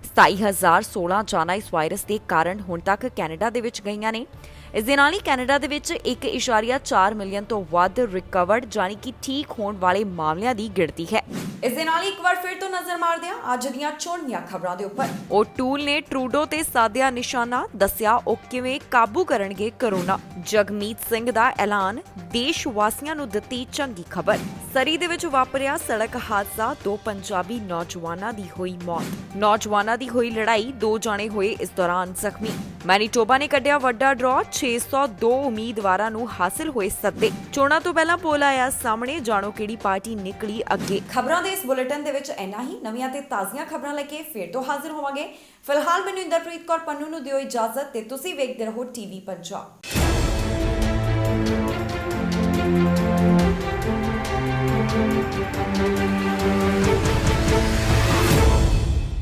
27,016 ਜਾਨਾਂ ਇਸ ਵਾਇਰਸ ਦੇ ਕਾਰਨ ਹੁਣ ਤੱਕ ਕੈਨੇਡਾ ਦੇ ਵਿੱਚ ਗਈਆਂ ਨੇ। ਇਸ ਦੇ ਨਾਲ ਹੀ ਕੈਨੇਡਾ ਦੇ ਵਿੱਚ 1.4 ਮਿਲੀਅਨ ਤੋਂ ਵੱਧ ਰਿਕਵਰਡ ਯਾਨੀ ਕਿ ਠੀਕ ਹੋਣ ਵਾਲੇ ਮਾਮਲਿਆਂ ਦੀ ਗਿਣਤੀ ਹੈ। ਇਸ ਦੇ ਨਾਲ ਹੀ ਇੱਕ ਵਾਰ ਫਿਰ ਤੋਂ ਨਜ਼ਰ ਮਾਰਦੇ ਹਾਂ ਅੱਜ ਦੀਆਂ ਚੋਣਵੀਆਂ ਖਬਰਾਂ ਦੇ ਉੱਪਰ। ਉਹ ਟੂਲ ਨੇ ਟਰੂਡੋ ਤੇ ਸਾਧਿਆ ਨਿਸ਼ਾਨਾ, ਦੱਸਿਆ ਉਹ ਕਿਵੇਂ ਕਾਬੂ ਕਰਨਗੇ ਕੋਰੋਨਾ। ਜਗਮੀਤ ਸਿੰਘ ਦਾ ਐਲਾਨ, ਦੇਸ਼ ਵਾਸੀਆਂ ਨੂੰ ਦਿੱਤੀ ਚੰਗੀ ਖਬਰ। ਸਰੀ ਦੇ ਵਿੱਚ ਵਾਪਰਿਆ ਸੜਕ ਹਾਦਸਾ, 2 ਪੰਜਾਬੀ ਨੌਜਵਾਨਾਂ ਦੀ ਹੋਈ ਮੌਤ। ਨੌਜਵਾਨਾਂ ਦੀ ਹੋਈ ਲੜਾਈ, 2 ਜਾਣੇ ਹੋਏ ਇਸ ਦੌਰਾਨ ਜ਼ਖਮੀ। ਮੈਨੀਟੋਬਾ ਨੇ ਕੱਢਿਆ ਵੱਡਾ ਡਰਾਅ, 602 ਉਮੀਦਵਾਰਾਂ ਨੂੰ ਹਾਸਿਲ ਹੋਏ ਸੱਦੇ। ਚੋਣਾਂ ਤੋਂ ਪਹਿਲਾਂ ਪੋਲ ਆਇਆ ਸਾਹਮਣੇ, ਜਾਣੋ ਕਿਹੜੀ ਪਾਰਟੀ ਨਿਕਲੀ ਅੱਗੇ। ਖਬਰਾਂ ਦੇ ਇਸ ਬੁਲੇਟਿਨ ਦੇ ਵਿੱਚ ਇੰਨਾ ਹੀ। ਨਵੀਆਂ ਤੇ ਤਾਜ਼ੀਆਂ ਖਬਰਾਂ ਲੈ ਕੇ ਫੇਰ ਤੋਂ ਹਾਜ਼ਰ ਹੋਵਾਂਗੇ। ਫਿਲਹਾਲ ਮੈਨੂੰ ਇੰਦਰਪ੍ਰੀਤ ਕੌਰ ਪੰਨੂ ਨੂੰ ਦਿਓ ਇਜਾਜ਼ਤ ਤੇ ਤੁਸੀਂ ਵੇਖਦੇ ਰਹੋ ਟੀਵੀ ਪੰਜਾਬ।